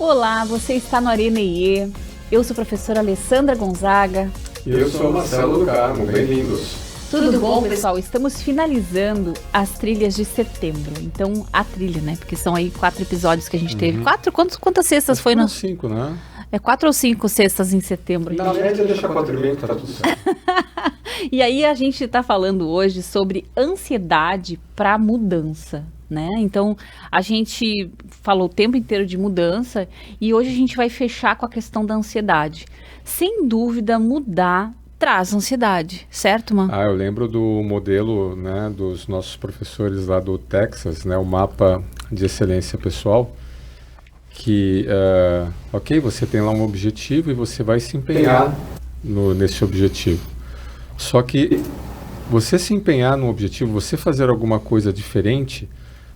Olá, você está no Arena IE. Eu sou a professora Alessandra Gonzaga. E eu sou Marcelo do Carmo, bem-vindos. Tudo bom, pessoal? Estamos finalizando as trilhas de setembro. Então, a trilha, né? Porque são aí 4 episódios que a gente teve. 4? Quantas sextas foi? 5, né? É 4 ou 5 sextas em setembro. Na média deixa 4,5, tá tudo certo. E aí a gente está falando hoje sobre ansiedade para mudança, né? Então, a gente falou o tempo inteiro de mudança e hoje a gente vai fechar com a questão da ansiedade. Sem dúvida, mudar traz ansiedade, certo, Man? Eu lembro do modelo, né, dos nossos professores lá do Texas, né, o mapa de excelência pessoal, que, você tem lá um objetivo e você vai se empenhar nesse objetivo. Só que você se empenhar no objetivo, você fazer alguma coisa diferente,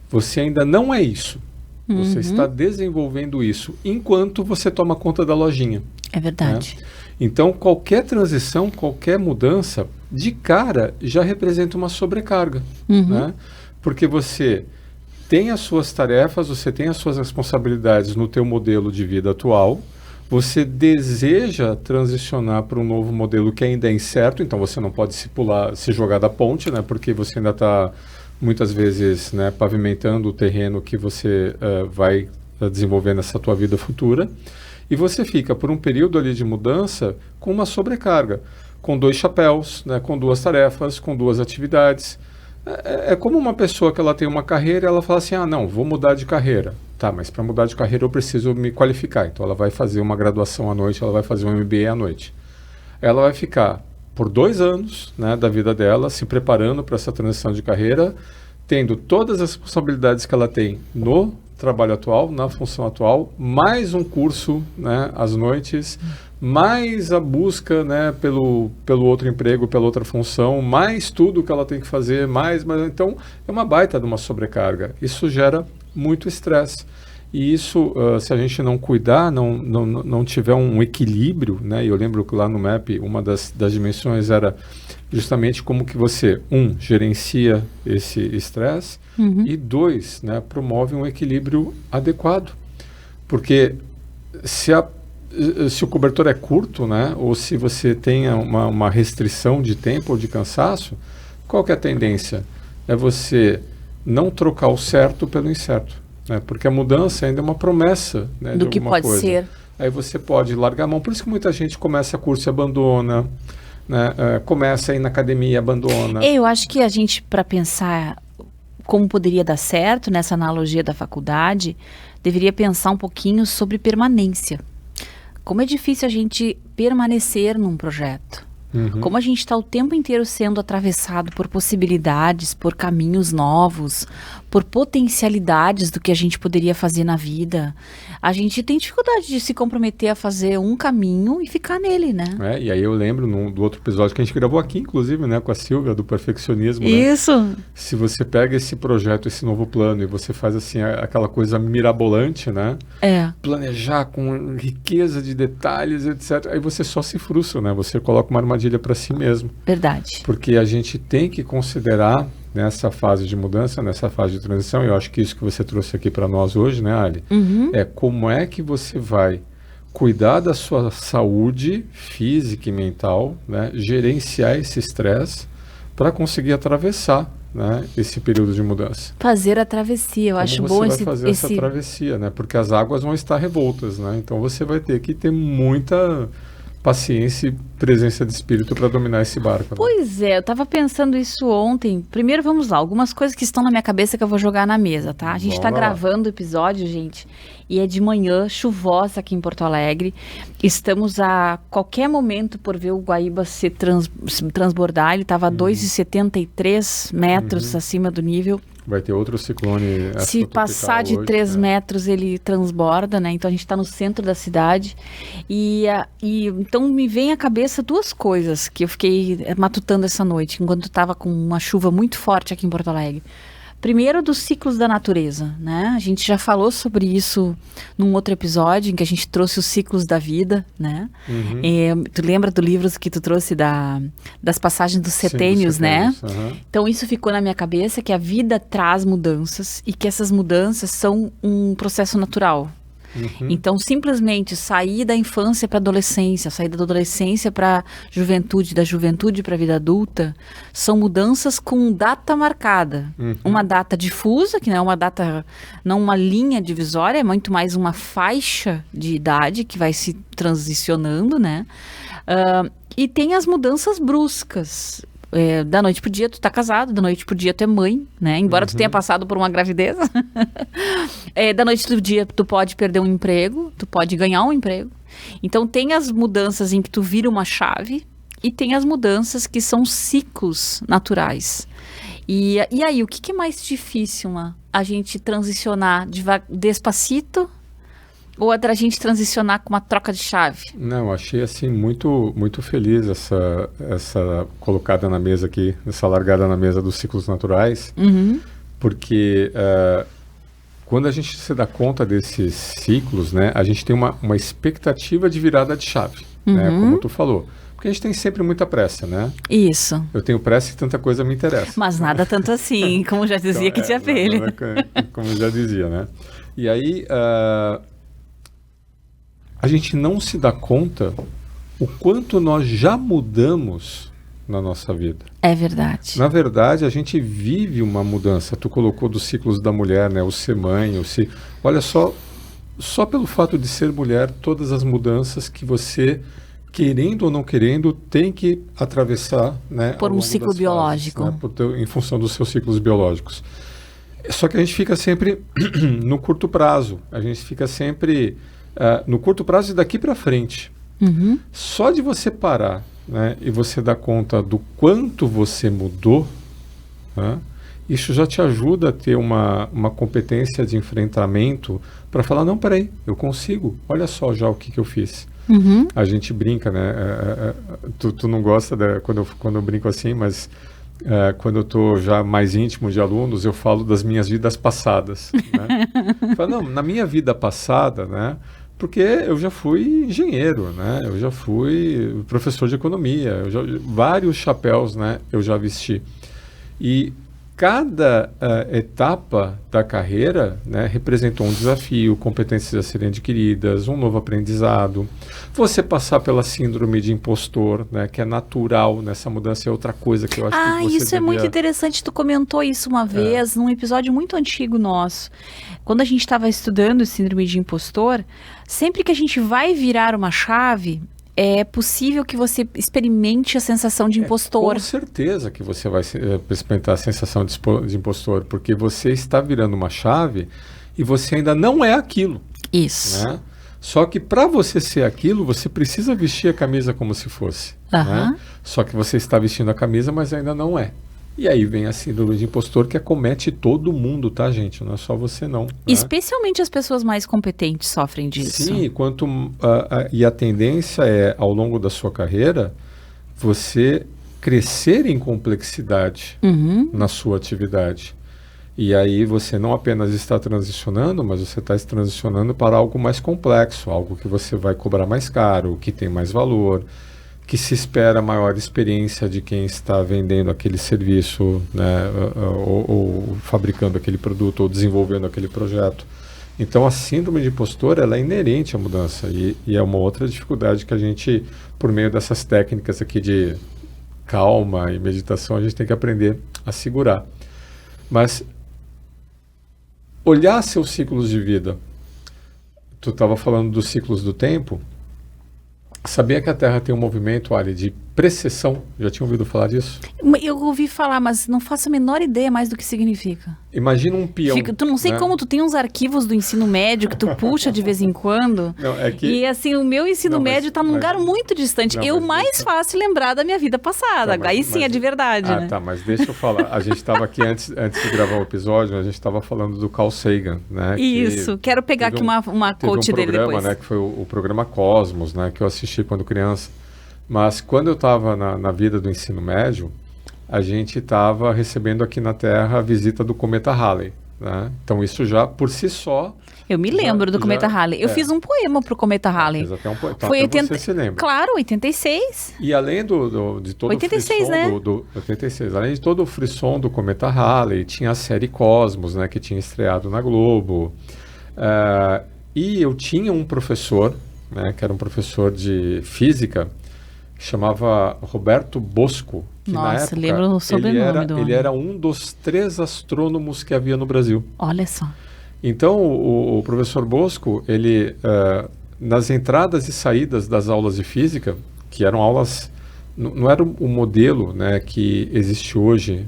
você ainda não é isso. Você está desenvolvendo isso enquanto você toma conta da lojinha. É verdade. Né? Então, qualquer transição, qualquer mudança, de cara, já representa uma sobrecarga. Né? Porque você tem as suas tarefas, você tem as suas responsabilidades no teu modelo de vida atual, você deseja transicionar para um novo modelo que ainda é incerto, então você não pode se jogar da ponte, né? Porque você ainda está, muitas vezes, né, pavimentando o terreno que você vai desenvolver nessa tua vida futura. E você fica, por um período ali de mudança, com uma sobrecarga, com 2 chapéus, né, com 2 tarefas, com 2 atividades. É como uma pessoa que ela tem uma carreira e ela fala assim, não, vou mudar de carreira. Tá, mas para mudar de carreira eu preciso me qualificar. Então ela vai fazer uma graduação à noite, ela vai fazer um MBA à noite. Ela vai ficar por 2 anos, né, da vida dela se preparando para essa transição de carreira, tendo todas as responsabilidades que ela tem no trabalho atual, na função atual, mais um curso, né, às noites, mais a busca, né, pelo outro emprego, pela outra função, mais tudo que ela tem que fazer, mas então é uma baita de uma sobrecarga. Isso gera muito estresse. E isso, se a gente não cuidar, não tiver um equilíbrio, né, e eu lembro que lá no MAP, uma das dimensões era justamente como que você, gerencia esse estresse, e 2, né, promove um equilíbrio adequado. Porque se o cobertor é curto, né, ou se você tem uma restrição de tempo ou de cansaço, qual que é a tendência? É você não trocar o certo pelo incerto. Né, porque a mudança ainda é uma promessa, né, do que pode ser. Aí você pode largar a mão. Por isso que muita gente começa curso e abandona, né, começa a ir na academia e abandona. Eu acho que a gente, para pensar como poderia dar certo nessa analogia da faculdade, deveria pensar um pouquinho sobre permanência. Como é difícil a gente permanecer num projeto. Como a gente está o tempo inteiro sendo atravessado por possibilidades, por caminhos novos, por potencialidades do que a gente poderia fazer na vida. A gente tem dificuldade de se comprometer a fazer um caminho e ficar nele, né? E aí eu lembro do outro episódio que a gente gravou aqui, inclusive, né, com a Silvia, do perfeccionismo. Isso! Né? Se você pega esse projeto, esse novo plano, e você faz assim, aquela coisa mirabolante, né? Planejar com riqueza de detalhes, etc. Aí você só se frustra, né? Você coloca uma armadilha para si mesmo. Verdade. Porque a gente tem que considerar nessa fase de mudança, nessa fase de transição, e eu acho que isso que você trouxe aqui para nós hoje, né, Ali? É como é que você vai cuidar da sua saúde física e mental, né, gerenciar esse estresse para conseguir atravessar, né, esse período de mudança. Fazer a travessia, eu acho bom você vai fazer essa travessia, né? Porque as águas vão estar revoltas, né? Então você vai ter que ter muita paciência e presença de espírito para dominar esse barco. Né? Pois é, eu estava pensando isso ontem. Primeiro, vamos lá, algumas coisas que estão na minha cabeça que eu vou jogar na mesa, tá? A gente está gravando o episódio, gente, e é de manhã, chuvosa aqui em Porto Alegre. Estamos a qualquer momento por ver o Guaíba se transbordar. Ele estava a 2,73 metros acima do nível. Vai ter outro ciclone. Se passar de 3 metros, ele transborda, né? Então a gente está no centro da cidade. E então me vem à cabeça 2 coisas que eu fiquei matutando essa noite, enquanto estava com uma chuva muito forte aqui em Porto Alegre. Primeiro, dos ciclos da natureza, né? A gente já falou sobre isso num outro episódio, em que a gente trouxe os ciclos da vida, né? Tu lembra do livro que tu trouxe das passagens dos setênios, né? Então, isso ficou na minha cabeça, que a vida traz mudanças e que essas mudanças são um processo natural. Então, simplesmente sair da infância para a adolescência, sair da adolescência para a juventude, da juventude para a vida adulta, são mudanças com data marcada. Uma data difusa, que não é uma data, não uma linha divisória, é muito mais uma faixa de idade que vai se transicionando, né? E tem as mudanças bruscas. Da noite pro dia tu tá casado, da noite pro dia tu é mãe, né? Embora tu tenha passado por uma gravidez. Da noite pro dia tu pode perder um emprego, tu pode ganhar um emprego. Então tem as mudanças em que tu vira uma chave e tem as mudanças que são ciclos naturais. E aí, o que é mais difícil, a gente transicionar despacito ou a gente transicionar com uma troca de chave? Não, achei assim muito, muito feliz essa colocada na mesa aqui, essa largada na mesa dos ciclos naturais, porque quando a gente se dá conta desses ciclos, né, a gente tem uma expectativa de virada de chave, né, como tu falou. Porque a gente tem sempre muita pressa, né? Isso. Eu tenho pressa e tanta coisa me interessa. Mas nada tanto assim, como já dizia então, Kitty Abelha. Como já dizia, né? E aí, a gente não se dá conta o quanto nós já mudamos na nossa vida. É verdade. Na verdade, a gente vive uma mudança. Tu colocou dos ciclos da mulher, né? O ser mãe, olha só pelo fato de ser mulher, todas as mudanças que você, querendo ou não querendo, tem que atravessar, né? Por um ciclo biológico. Fases, né? Em função dos seus ciclos biológicos. Só que a gente fica sempre no curto prazo. A gente fica sempre no curto prazo e daqui para frente. Só de você parar, né, e você dar conta do quanto você mudou, né, isso já te ajuda a ter uma competência de enfrentamento para falar, não, peraí, eu consigo, olha só já o que eu fiz. A gente brinca, né, tu não gosta quando eu brinco assim, mas quando eu estou já mais íntimo de alunos, eu falo das minhas vidas passadas. Né? Eu falo, não, na minha vida passada, né, porque eu já fui engenheiro, né? Eu já fui professor de economia, vários chapéus, né, eu já vesti. E cada etapa da carreira, né, representou um desafio, competências a serem adquiridas, um novo aprendizado. Você passar pela síndrome de impostor, né, que é natural nessa mudança, é outra coisa que eu acho que você isso é muito interessante. Tu comentou isso uma vez num episódio muito antigo nosso. Quando a gente estava estudando síndrome de impostor, sempre que a gente vai virar uma chave, é possível que você experimente a sensação de impostor. Com certeza que você vai experimentar a sensação de impostor, porque você está virando uma chave e você ainda não é aquilo. Isso. Né? Só que para você ser aquilo, você precisa vestir a camisa como se fosse. Né? Só que você está vestindo a camisa, mas ainda não é. E aí vem a síndrome de impostor que acomete todo mundo, tá, gente? Não é só você, não. Né? Especialmente as pessoas mais competentes sofrem disso. Sim, e a tendência é, ao longo da sua carreira, você crescer em complexidade na sua atividade. E aí você não apenas está transicionando, mas você está transicionando para algo mais complexo, algo que você vai cobrar mais caro, que tem mais valor, que se espera maior experiência de quem está vendendo aquele serviço, né, ou fabricando aquele produto, ou desenvolvendo aquele projeto. Então, a síndrome de impostor, ela é inerente à mudança e é uma outra dificuldade que a gente, por meio dessas técnicas aqui de calma e meditação, a gente tem que aprender a segurar. Mas, olhar seus ciclos de vida. Tu estava falando dos ciclos do tempo. Sabia que a Terra tem um movimento, Ali, de precessão? Já tinha ouvido falar disso? Eu ouvi falar, mas não faço a menor ideia mais do que significa. Imagina um peão. Tu não sei, né? Como tu tem uns arquivos do ensino médio que tu puxa de vez em quando. Não, é que... E assim, o meu ensino médio está num lugar muito distante. Mais fácil lembrar da minha vida passada. Aí sim é de verdade, né? Tá, mas deixa eu falar. A gente estava aqui, antes de gravar o episódio, a gente estava falando do Carl Sagan, né? Isso, quero pegar aqui uma quote dele depois. Programa, né, que foi o programa Cosmos, né? Que eu assisti quando criança. Mas quando eu estava na vida do ensino médio, a gente estava recebendo aqui na Terra a visita do cometa Halley. Né? Então isso já, por si só... Eu me lembro do cometa Halley. Eu fiz um poema para o cometa Halley. Fiz até um poema. Foi 80... Você se lembra. Claro, 86. E além de todo 86, o frisson, né? 86. Além de todo o frisson do cometa Halley, tinha a série Cosmos, né, que tinha estreado na Globo. E eu tinha um professor, né, que era um professor de física, que chamava Roberto Bosco. Que Nossa, na época, lembro o sobrenome do homem. ele era um dos 3 astrônomos que havia no Brasil. Olha só. Então, o professor Bosco, ele, nas entradas e saídas das aulas de física, que eram aulas, não era o modelo, né, que existe hoje,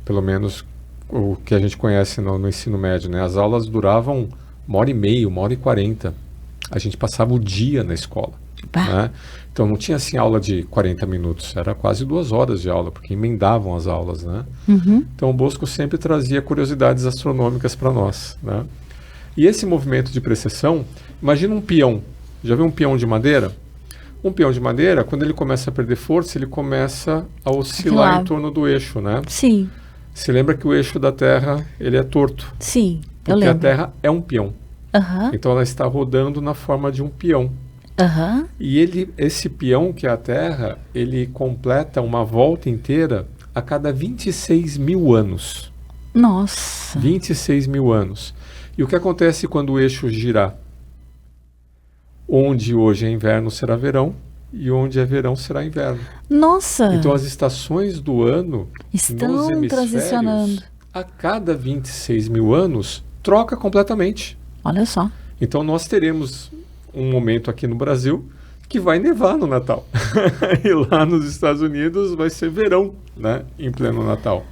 pelo menos o que a gente conhece no ensino médio, né? As aulas duravam 1h30, 1h40. A gente passava o dia na escola, né? Então não tinha assim aula de 40 minutos, era quase 2 horas de aula, porque emendavam as aulas, né? Então o Bosco sempre trazia curiosidades astronômicas para nós, né? E esse movimento de precessão, imagina um peão. Já viu um peão de madeira? Um peão de madeira, quando ele começa a perder força, ele começa a oscilar em torno do eixo, né? Sim. Você lembra que o eixo da Terra, ele é torto? Sim, eu porque lembro. a Terra é um peão. Então ela está rodando na forma de um peão. E esse peão, que é a Terra, ele completa uma volta inteira a cada 26 mil anos. Nossa! 26 mil anos. E o que acontece quando o eixo girar? Onde hoje é inverno será verão, e onde é verão será inverno. Nossa! Então as estações do ano estão transicionando. A cada 26 mil anos troca completamente. Olha só. Então nós teremos um momento aqui no Brasil que vai nevar no Natal. E lá nos Estados Unidos vai ser verão, né, em pleno Natal.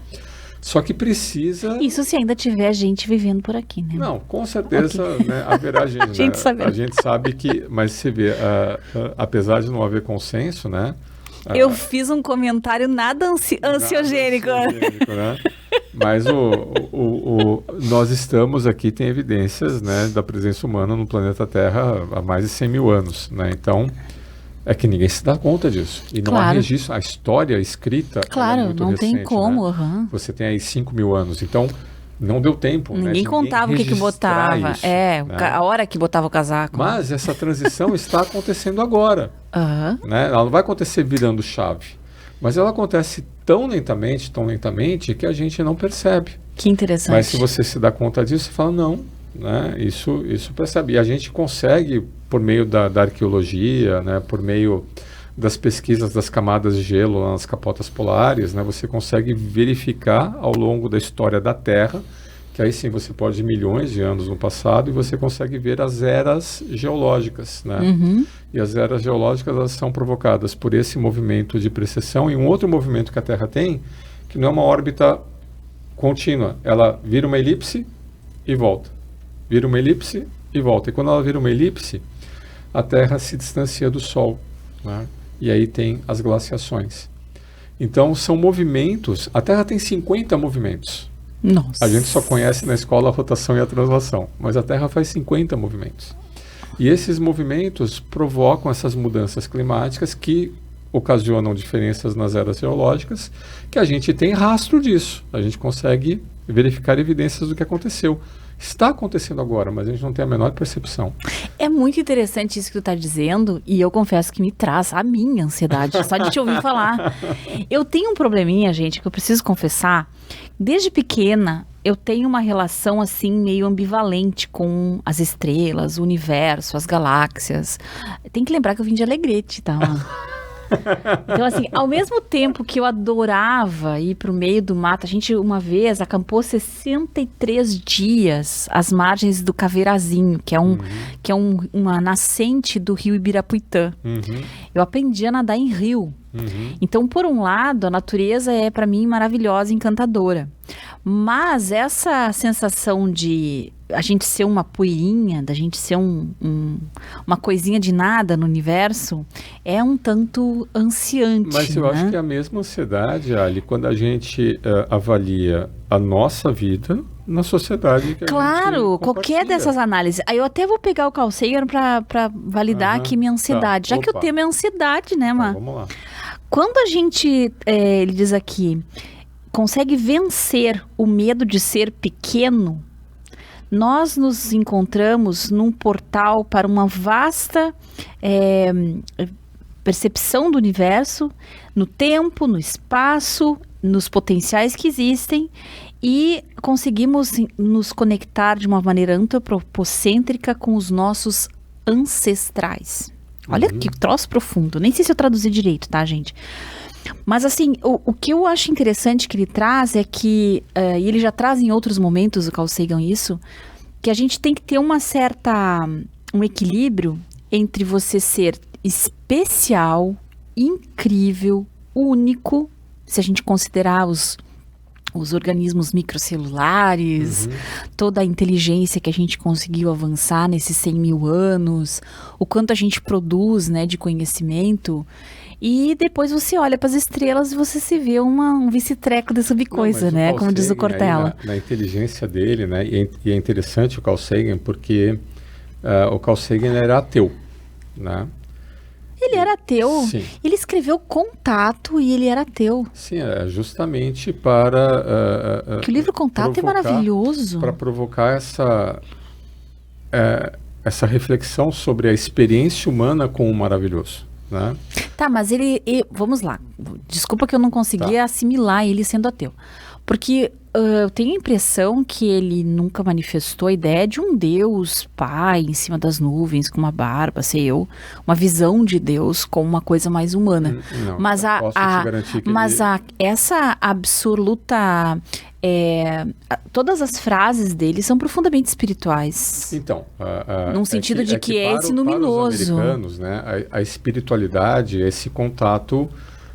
Só que precisa... Isso se ainda tiver gente vivendo por aqui, né? Não, com certeza, né, haverá gente. A gente sabe que... Mas você vê, apesar de não haver consenso, né? Eu fiz um comentário nada ansiogênico. Né? Mas nós estamos aqui, tem evidências, né, da presença humana no planeta Terra há mais de 100 mil anos. Né? Então, é que ninguém se dá conta disso. E não há registro. A história escrita é muito não recente, tem como. Né? Você tem aí 5 mil anos. Então, não deu tempo. Ninguém contava o que botava. Isso, né? A hora que botava o casaco. Mas essa transição está acontecendo agora. Né? Ela não vai acontecer virando chave. Mas ela acontece tão lentamente, que a gente não percebe. Que interessante. Mas se você se dá conta disso, você fala, não, né? Isso percebe. E a gente consegue, por meio da arqueologia, né? Por meio das pesquisas das camadas de gelo nas capotas polares, né? Você consegue verificar ao longo da história da Terra, que aí sim você pode ir milhões de anos no passado e você consegue ver as eras geológicas, né? E as eras geológicas, elas são provocadas por esse movimento de precessão e um outro movimento que a Terra tem, que não é uma órbita contínua. Ela vira uma elipse e volta. Vira uma elipse e volta. E quando ela vira uma elipse, a Terra se distancia do Sol, né? E aí tem as glaciações. Então, são movimentos... A Terra tem 50 movimentos. Nossa. A gente só conhece na escola a rotação e a translação, mas a Terra faz 50 movimentos. E esses movimentos provocam essas mudanças climáticas que ocasionam diferenças nas eras geológicas, que a gente tem rastro disso. A gente consegue verificar evidências do que aconteceu. Está acontecendo agora, mas a gente não tem a menor percepção. É muito interessante isso que tu está dizendo, e eu confesso que me traz a minha ansiedade, só de te ouvir falar. Eu tenho um probleminha, gente, que eu preciso confessar. Desde pequena, eu tenho uma relação, assim, meio ambivalente com as estrelas, o universo, as galáxias. Tem que lembrar que eu vim de Alegrete, tá? Então, assim, ao mesmo tempo que eu adorava ir para o meio do mato, a gente uma vez acampou 63 dias às margens do Caveirazinho, que é uma nascente do rio Ibirapuitã. Eu aprendi a nadar em rio. Então, por um lado, a natureza é para mim maravilhosa, encantadora. Mas essa sensação de a gente ser uma poeirinha, da gente ser uma coisinha de nada no universo, é um tanto ansiante. Mas eu acho que é a mesma ansiedade, Ali, quando a gente avalia a nossa vida na sociedade que a Claro, gente qualquer dessas análises. Aí eu até vou pegar o Carl Sagan para validar aqui minha ansiedade. Tá. Já que o tema é ansiedade, né, Má? Vamos lá. Quando a gente, ele diz aqui, consegue vencer o medo de ser pequeno, nós nos encontramos num portal para uma vasta percepção do universo, no tempo, no espaço nos potenciais que existem e conseguimos nos conectar de uma maneira antropocêntrica com os nossos ancestrais. Olha que troço profundo. Nem sei se eu traduzi direito, tá, gente? Mas assim, o que eu acho interessante que ele traz é que, e ele já traz em outros momentos, o Carl Sagan, isso, que a gente tem que ter um equilíbrio entre você ser especial, incrível, único, se a gente considerar os organismos microcelulares, toda a inteligência que a gente conseguiu avançar nesses 100 mil anos, o quanto a gente produz, né, de conhecimento, e depois você olha para as estrelas e você se vê um vice-treco dessa coisa, né, como diz o Cortella. Na inteligência dele, né, e é interessante o Carl Sagan, porque o Carl Sagan era ateu, né? Ele era ateu. Sim. Ele escreveu Contato e ele era ateu. Sim, é justamente para... que o livro Contato é maravilhoso. Para provocar essa reflexão sobre a experiência humana com o maravilhoso, né? Tá, mas vamos lá. Desculpa que eu não conseguia assimilar ele sendo ateu. Porque eu tenho a impressão que ele nunca manifestou a ideia de um Deus pai em cima das nuvens, com uma barba, sei eu, uma visão de Deus como uma coisa mais humana. Não, mas essa absoluta... todas as frases dele são profundamente espirituais. Então, num sentido de que é esse luminoso. Para os americanos, né, a espiritualidade, esse contato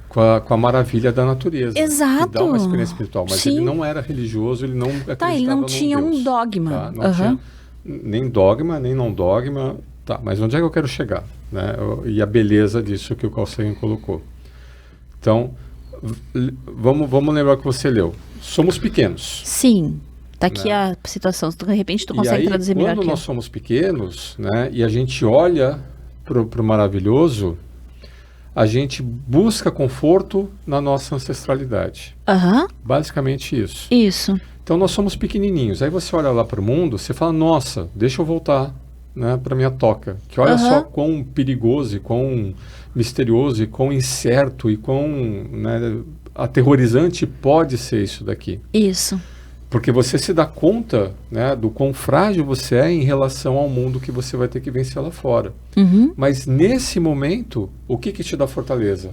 com a maravilha da natureza. Exato. Que dá uma experiência espiritual. Mas Sim. ele não era religioso, ele não acreditava ele não tinha Deus, um dogma. Tá? Não tinha nem dogma, nem não dogma. Tá, mas onde é que eu quero chegar? Né? E a beleza disso que o Carl Sagan colocou. Então, vamos lembrar o que você leu. Somos pequenos. Sim. Tá aqui, né, a situação. De repente tu consegue traduzir melhor que eu. Quando nós somos pequenos, né, e a gente olha para o maravilhoso, a gente busca conforto na nossa ancestralidade. Basicamente isso. Isso. Então nós somos pequenininhos. Aí você olha lá para o mundo, você fala, nossa, deixa eu voltar, né, para minha toca. Que olha só quão perigoso, e quão misterioso, e quão incerto, e quão, né, aterrorizante pode ser isso daqui. Isso. Porque você se dá conta, né, do quão frágil você é em relação ao mundo que você vai ter que vencer lá fora. Mas nesse momento, o que te dá fortaleza?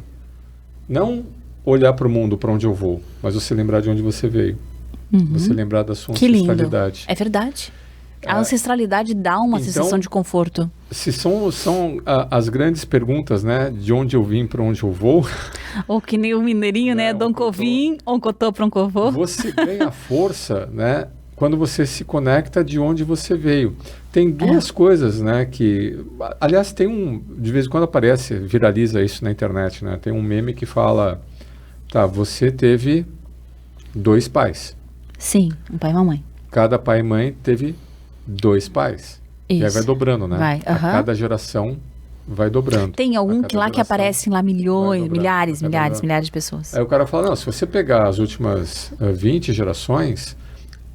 Não olhar para o mundo, para onde eu vou, mas você lembrar de onde você veio. Você lembrar da sua ancestralidade. Lindo. É verdade. A ancestralidade dá uma sensação de conforto. Se são as grandes perguntas, né? De onde eu vim, para onde eu vou. Ou que nem o mineirinho, né? Dom Covim, oncotô para oncovô. Você ganha força, né? Quando você se conecta de onde você veio. Tem duas coisas, né? Que, aliás, tem de vez em quando aparece, viraliza isso na internet, né? Tem um meme que fala, tá, você teve 2 pais. Sim, um pai e uma mãe. Cada pai e mãe teve 2 pais. Isso. E aí vai dobrando, né? Vai, a cada geração vai dobrando. Tem algum que aparecem lá milhares de pessoas. Aí o cara fala, não, se você pegar as últimas 20 gerações,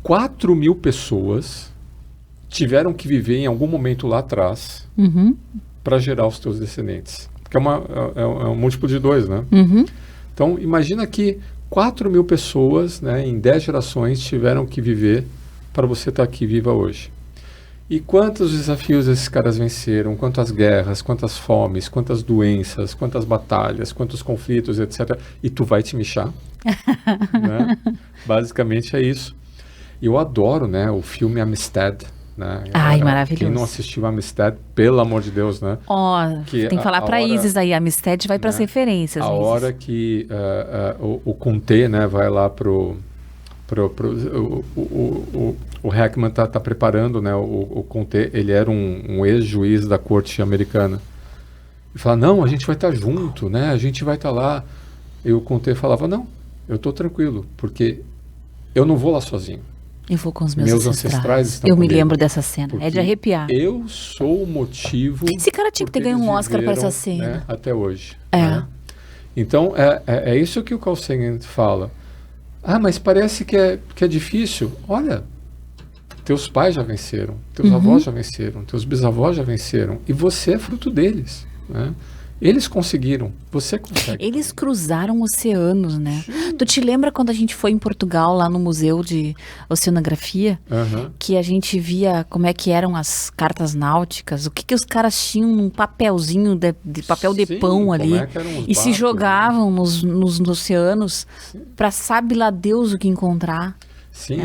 4.000 pessoas tiveram que viver em algum momento lá atrás para gerar os teus descendentes. Porque é um múltiplo de 2, né? Então, imagina que 4.000 pessoas, né, em 10 gerações tiveram que viver para você estar aqui viva hoje. E quantos desafios esses caras venceram, quantas guerras, quantas fomes, quantas doenças, quantas batalhas, quantos conflitos, etc. E tu vai te mexer? Né? Basicamente é isso. E eu adoro, né, o filme Amistad. Né? Ai, maravilhoso. Quem não assistiu Amistad, pelo amor de Deus, né? Tem que falar para Isis aí, Amistad vai para as referências. A hora que o Conte, né, vai lá o Hackman tá preparando, né, o Conte, ele era um ex-juiz da corte americana. E fala, não, a gente vai estar junto, né, a gente vai estar lá. E o Conte falava, não, eu estou tranquilo, porque eu não vou lá sozinho. Eu vou com os meus ancestrais estão comigo. Me lembro dessa cena, é de arrepiar. Eu sou o motivo... Esse cara tinha que ter ganho um Oscar para essa cena. Né, até hoje. Né? Então, é isso que o Carl Sagan fala. Ah, mas parece que é difícil. Olha, teus pais já venceram, teus avós já venceram, teus bisavós já venceram, e você é fruto deles. Né? Eles conseguiram, você consegue. Eles cruzaram oceanos, né? Sim. Tu te lembra quando a gente foi em Portugal, lá no Museu de Oceanografia, que a gente via como é que eram as cartas náuticas, o que os caras tinham num papelzinho de papel de pão ali, e se jogavam nos oceanos para sabe lá Deus o que encontrar. Sim,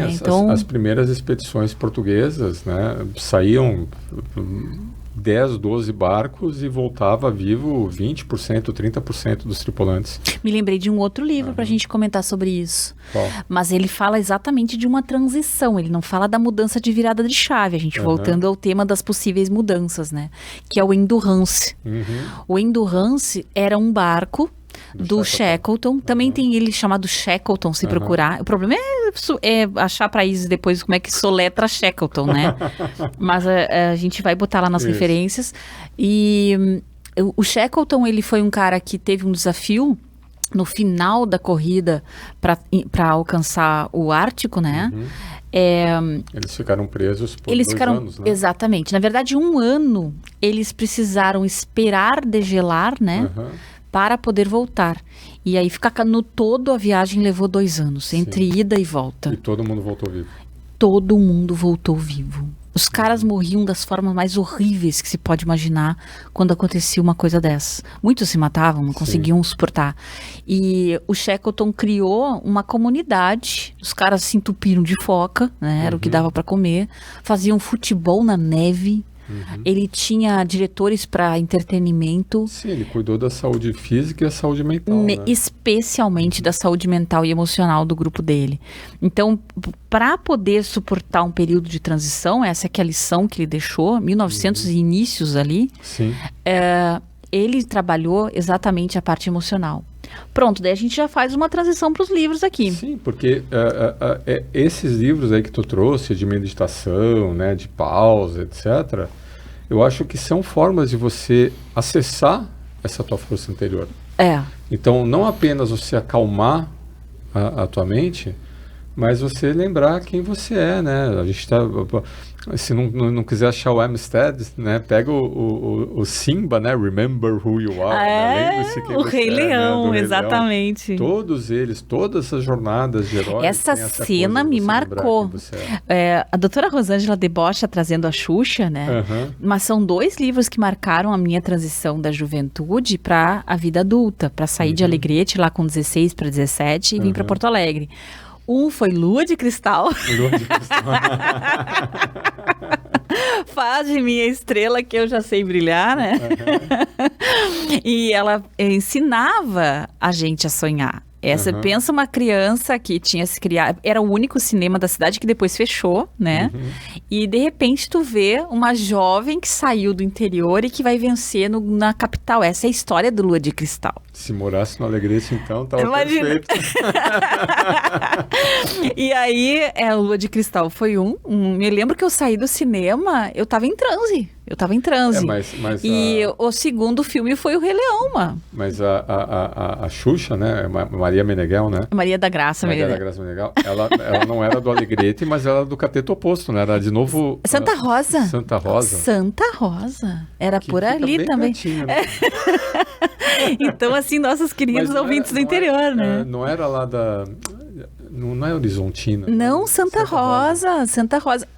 as primeiras expedições portuguesas, né, saíam 10, 12 barcos e voltava vivo 20%, 30% dos tripulantes. Me lembrei de um outro livro para a gente comentar sobre isso. Qual? Mas ele fala exatamente de uma transição, ele não fala da mudança de virada de chave, a gente voltando ao tema das possíveis mudanças, né? Que é o Endurance. O Endurance era um barco do Shackleton. Também tem ele chamado Shackleton, se procurar. O problema é achar países depois como é que soletra Shackleton, né? Mas a gente vai botar lá nas referências. E o Shackleton, ele foi um cara que teve um desafio no final da corrida para alcançar o Ártico, né? Eles ficaram presos por 2 anos, né? Exatamente. Na verdade, 1 ano eles precisaram esperar degelar, né? Para poder voltar. E aí, no todo, a viagem levou 2 anos, entre ida e volta. E todo mundo voltou vivo. Todo mundo voltou vivo. Os caras morriam das formas mais horríveis que se pode imaginar quando acontecia uma coisa dessa. Muitos se matavam, não conseguiam suportar. E o Shackleton criou uma comunidade, os caras se entupiram de foca, né? Era o que dava para comer, faziam futebol na neve. Ele tinha diretores para entretenimento. Sim, ele cuidou da saúde física e da saúde mental, né? Especialmente da saúde mental e emocional do grupo dele. Então, para poder suportar um período de transição, essa é que é a lição que ele deixou, 1900 e inícios ali, ele trabalhou exatamente a parte emocional. Pronto, daí a gente já faz uma transição para os livros aqui. Sim, porque esses livros aí que tu trouxe, de meditação, né, de pausa, etc., eu acho que são formas de você acessar essa tua força interior. Então, não apenas você acalmar a tua mente, mas você lembrar quem você é, né? A gente tá... Se não quiser achar o Amistad, né? Pega o Simba, né? Remember who you are. Lembre-se quem você Rei Leão, né? Exatamente. Leão. Todos eles, todas essas jornadas de heróis. Essa cena me marcou. A doutora Rosângela Debocha trazendo a Xuxa, né? Mas são 2 livros que marcaram a minha transição da juventude para a vida adulta, para sair de Alegrete lá com 16 para 17 e vir para Porto Alegre. Um foi Lua de Cristal. Lua de Cristal. Faz de mim a estrela que eu já sei brilhar, né? E ela ensinava a gente a sonhar. Pensa uma criança que tinha se criado, era o único cinema da cidade que depois fechou, né? E de repente tu vê uma jovem que saiu do interior e que vai vencer na capital. Essa é a história do Lua de Cristal. Se morasse no Alegrete, então, tava perfeito. E aí, o Lua de Cristal foi me lembro que eu saí do cinema, eu tava em transe. E o segundo filme foi o Rei Leão, mano. Mas a Xuxa, né? Maria Meneghel, né? Maria da Graça Meneghel. Ela não era do Alegrete, mas ela era do cateto oposto, né? Era de novo... Santa Rosa. Santa Rosa. Era que por ali bem também. Pertinho, né? Então, assim, nossos queridos ouvintes do interior, né? Não era lá da... Não é Horizontina. Não, Santa Rosa.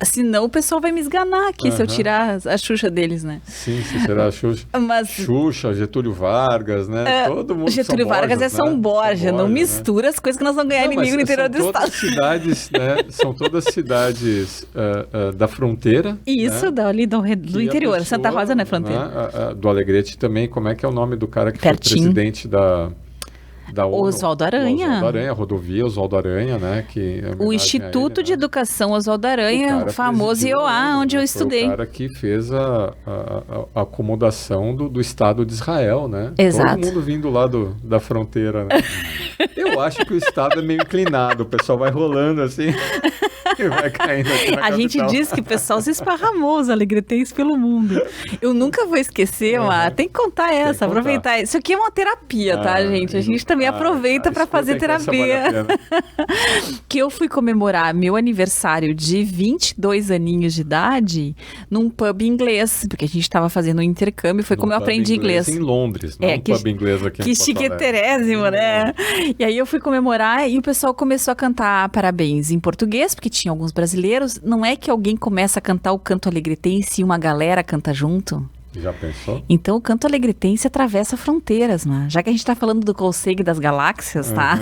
Senão o pessoal vai me esganar aqui se eu tirar a Xuxa deles, né? Sim, se tirar a Xuxa. Mas... Xuxa, Getúlio Vargas, né? Todo mundo Getúlio Vargas é São Borja. Não mistura as coisas que nós vamos ganhar inimigo no interior do estado. São todas cidades da fronteira. Isso, né? Ali do interior. Pessoa, Santa Rosa não é fronteira. Do Alegrete também. Como é que é o nome do cara que foi presidente da ONU? Oswaldo Aranha. A rodovia Oswaldo Aranha, né? O Instituto de Educação Oswaldo Aranha, o famoso IOA, onde eu estudei. O cara que fez a acomodação do Estado de Israel, né? Exato. Todo mundo vindo lá da fronteira, né? Eu acho que o Estado é meio inclinado, o pessoal vai rolando assim. E vai caindo aqui na A gente capital. diz que o pessoal se esparramou os alegretenses pelo mundo. Eu nunca vou esquecer, Mar. Tem que contar essa, contar. aproveitar. Isso aqui é uma terapia, tá, gente? A gente também aproveita pra fazer escutem que essa terapia. vale a pena. Que eu fui comemorar meu aniversário de 22 aninhos de idade num pub inglês, porque a gente tava fazendo um intercâmbio, foi como eu Pub aprendi inglês. Em Londres, não que, pub inglês aqui que em Porto Alegre. chiqueterésimo, né? E aí eu fui comemorar e o pessoal começou a cantar parabéns em português, porque tinha alguns brasileiros. Não é que alguém começa a cantar o canto alegretense e uma galera canta junto? Já pensou? Então o canto alegretense atravessa fronteiras, né? Já que a gente tá falando do Colsegue das Galáxias, tá?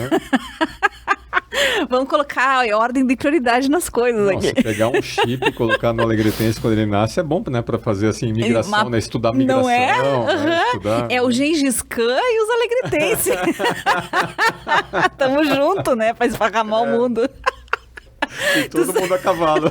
Vamos colocar a ordem de prioridade nas coisas Nossa, aqui. pegar um chip e colocar no alegretense quando ele nasce é bom, né? Pra fazer assim, migração, né? Estudar migração. Não é? Né? Estudar, É o Gengis Khan e os alegretenses. Tamo junto, né? Pra esparramar o mundo. E todo mundo a cavalo.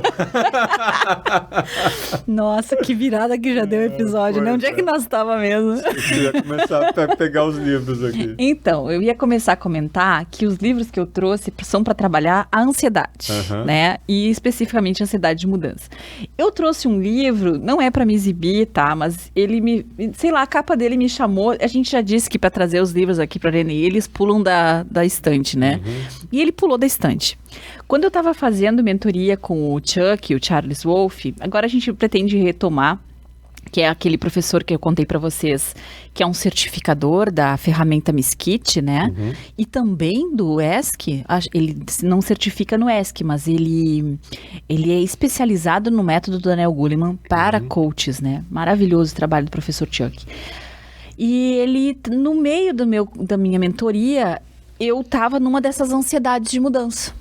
Nossa, que virada que já deu o episódio, né? Onde é que nós estávamos mesmo? Eu queria começar a pegar os livros aqui. Então, eu ia começar a comentar que os livros que eu trouxe são para trabalhar a ansiedade, né? E especificamente a ansiedade de mudança. Eu trouxe um livro, não é para me exibir, tá? Mas ele sei lá, a capa dele me chamou. A gente já disse que para trazer os livros aqui para Renê, eles pulam da estante, né? E ele pulou da estante. Quando eu estava fazendo mentoria com o Chuck, o Charles Wolfe, agora a gente pretende retomar, que é aquele professor que eu contei para vocês, que é um certificador da ferramenta Miskit, né? E também do ESC. Ele não certifica no ESC, mas ele é especializado no método do Daniel Goleman para coaches, né? Maravilhoso o trabalho do professor Chuck. E ele, no meio da minha mentoria, eu estava numa dessas ansiedades de mudança.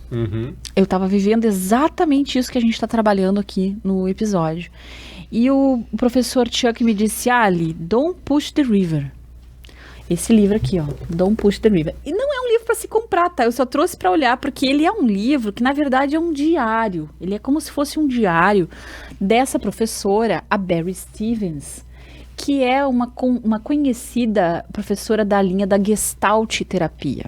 Eu estava vivendo exatamente isso que a gente está trabalhando aqui no episódio. E o professor Chuck me disse, Ali, Don't Push the River. Esse livro aqui, ó, Don't Push the River. E não é um livro para se comprar, tá? Eu só trouxe para olhar, porque ele é um livro que, na verdade, é um diário. Ele é como se fosse um diário dessa professora, a Barry Stevens, que é uma conhecida professora da linha da Gestalt terapia.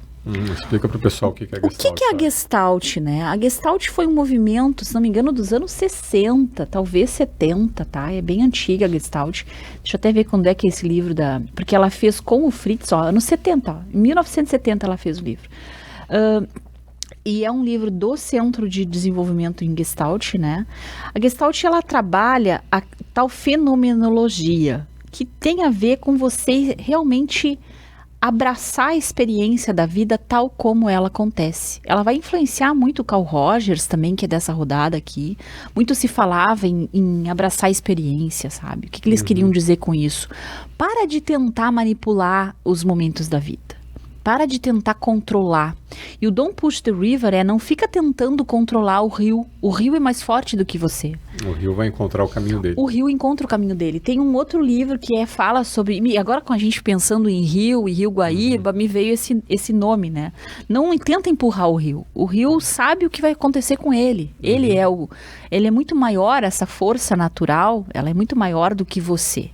Explica para o pessoal o que é a Gestalt. O que é a Gestalt, né? A Gestalt foi um movimento, se não me engano, dos anos 60, talvez 70, tá? É bem antiga a Gestalt. Deixa eu até ver quando é que é esse livro Porque ela fez com o Fritz, ó, anos 70, ó. Em 1970 ela fez o livro. E é um livro do Centro de Desenvolvimento em Gestalt, né? A Gestalt, ela trabalha a tal fenomenologia, que tem a ver com você realmente abraçar a experiência da vida tal como ela acontece. Ela vai influenciar muito o Carl Rogers também, que é dessa rodada aqui. Muito se falava em abraçar a experiência, sabe? O que eles queriam dizer com isso? Para de tentar manipular os momentos da vida. Para de tentar controlar. E o Don't Push the River não fica tentando controlar o rio. O rio é mais forte do que você. O rio vai encontrar o caminho dele. O rio encontra o caminho dele. Tem um outro livro que fala sobre... E agora com a gente pensando em rio e Rio Guaíba, me veio esse nome, né? Não tenta empurrar o rio. O rio sabe o que vai acontecer com ele. Ele é muito maior, essa força natural, ela é muito maior do que você.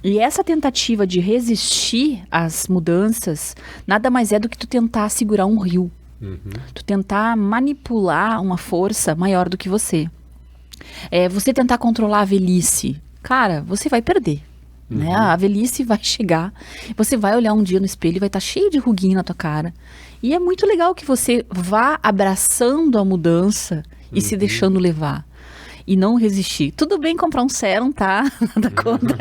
E essa tentativa de resistir às mudanças nada mais é do que tu tentar segurar um rio. Tu tentar manipular uma força maior do que você. Você tentar controlar a velhice. Cara, você vai perder. Né? A velhice vai chegar. Você vai olhar um dia no espelho e vai estar cheio de ruguinha na tua cara. E é muito legal que você vá abraçando a mudança e se deixando levar. E não resistir. Tudo bem comprar um sérum, tá? Nada contra.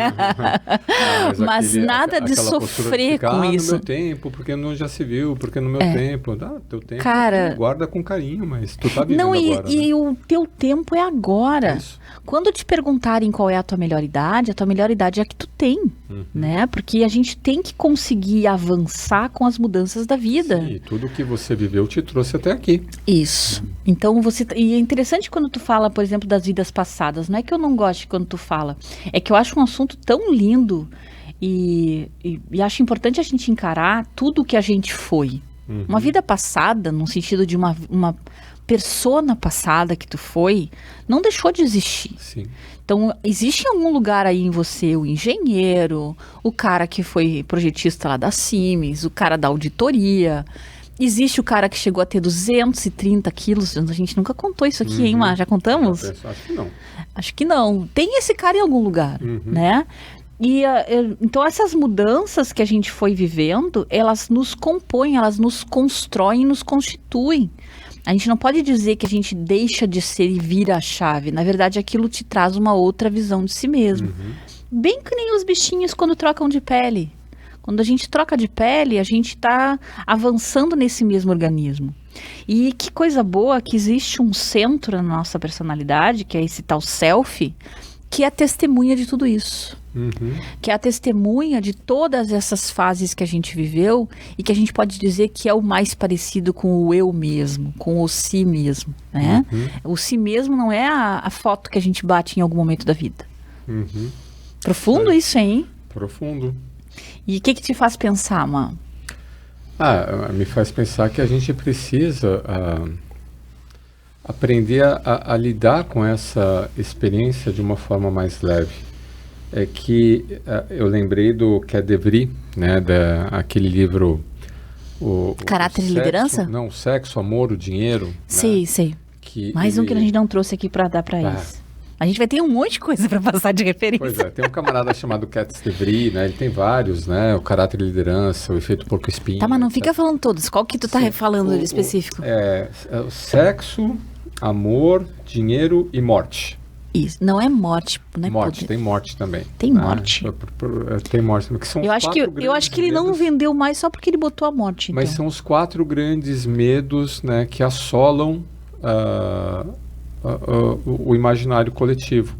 Mas nada de sofrer com isso. No meu tempo, porque não já se viu, porque no meu tempo. Teu tempo, cara, guarda com carinho, mas tu tá vivendo agora. E o teu tempo é agora. Isso. Quando te perguntarem qual é a tua melhor idade é a que tu tem, né? Porque a gente tem que conseguir avançar com as mudanças da vida. Sim, e tudo que você viveu te trouxe até aqui. Isso. Então, e é interessante quando tu fala, por exemplo, das vidas passadas. Não é que eu não goste quando tu fala. É que eu acho um assunto tão lindo e acho importante a gente encarar tudo que a gente foi. Uma vida passada, no sentido de uma persona passada que tu foi, não deixou de existir. Sim. Então, existe em algum lugar aí em você o engenheiro, o cara que foi projetista lá da Siemens, o cara da auditoria. Existe o cara que chegou a ter 230 quilos. A gente nunca contou isso aqui, hein, Mar? Já contamos? Acho que não. Acho que não. Tem esse cara em algum lugar, né? E então essas mudanças que a gente foi vivendo, elas nos compõem, elas nos constroem, nos constituem. A gente não pode dizer que a gente deixa de ser e vira a chave. Na verdade, aquilo te traz uma outra visão de si mesmo. Bem que nem os bichinhos quando trocam de pele. Quando a gente troca de pele, a gente está avançando nesse mesmo organismo. E que coisa boa que existe um centro na nossa personalidade, que é esse tal self, que é a testemunha de tudo isso. Que é a testemunha de todas essas fases que a gente viveu e que a gente pode dizer que é o mais parecido com o eu mesmo, com o si mesmo, né? O si mesmo não é a foto que a gente bate em algum momento da vida. Profundo isso, hein? Profundo. E o que te faz pensar, mano? Me faz pensar que a gente precisa aprender a lidar com essa experiência de uma forma mais leve. É que eu lembrei do Cat de Vries, né, aquele livro... Caráter e Liderança? Não, Sexo, Amor, o Dinheiro. Sei. Mais um que a gente não trouxe aqui para dar para eles. A gente vai ter um monte de coisa para passar de referência. Pois é, tem um camarada chamado Cat de Vries, né? Ele tem vários, né? O Caráter e Liderança, o Efeito Porco-Espinho. Tá, mas não fica falando todos. Qual que tu tá falando de específico? O Sexo, Amor, Dinheiro e Morte. Isso, não é morte, né? Morte, tem morte também. Tem morte. Tem morte também, que são eu acho que ele não vendeu mais só porque ele botou a morte. Mas são os 4 grandes medos, né, que assolam o imaginário coletivo.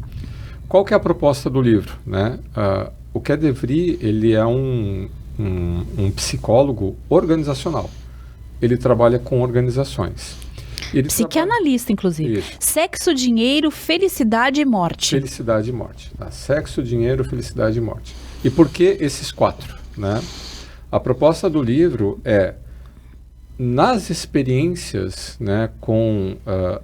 Qual que é a proposta do livro, né? O Cat de Vries, ele é um psicólogo organizacional. Ele trabalha com organizações. Psicanalista, inclusive. Isso. Sexo, dinheiro, felicidade e morte. Felicidade e morte. Tá? Sexo, dinheiro, felicidade e morte. E por que esses 4? Né? A proposta do livro é, nas experiências, né, com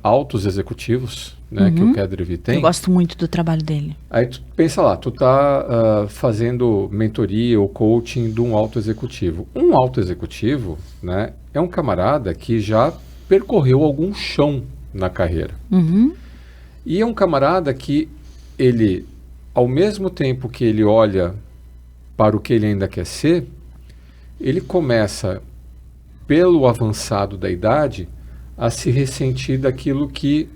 altos executivos, né, que o Cat de Vries tem... Eu gosto muito do trabalho dele. Aí tu pensa lá, tu tá fazendo mentoria ou coaching de um alto executivo. Um alto executivo, né, é um camarada que já percorreu algum chão na carreira. E é um camarada que ele, ao mesmo tempo que ele olha para o que ele ainda quer ser, ele começa, pelo avançado da idade, a se ressentir daquilo que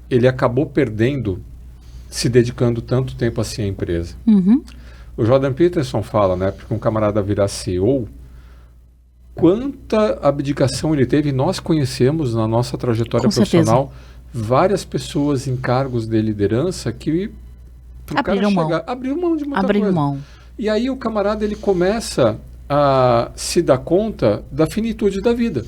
ele acabou perdendo, se dedicando tanto tempo assim à empresa. O Jordan Peterson fala, né, porque um camarada virar CEO, quanta abdicação ele teve. Nós conhecemos na nossa trajetória profissional várias pessoas em cargos de liderança que abriram mão de muita coisa. E aí o camarada ele começa a se dar conta da finitude da vida.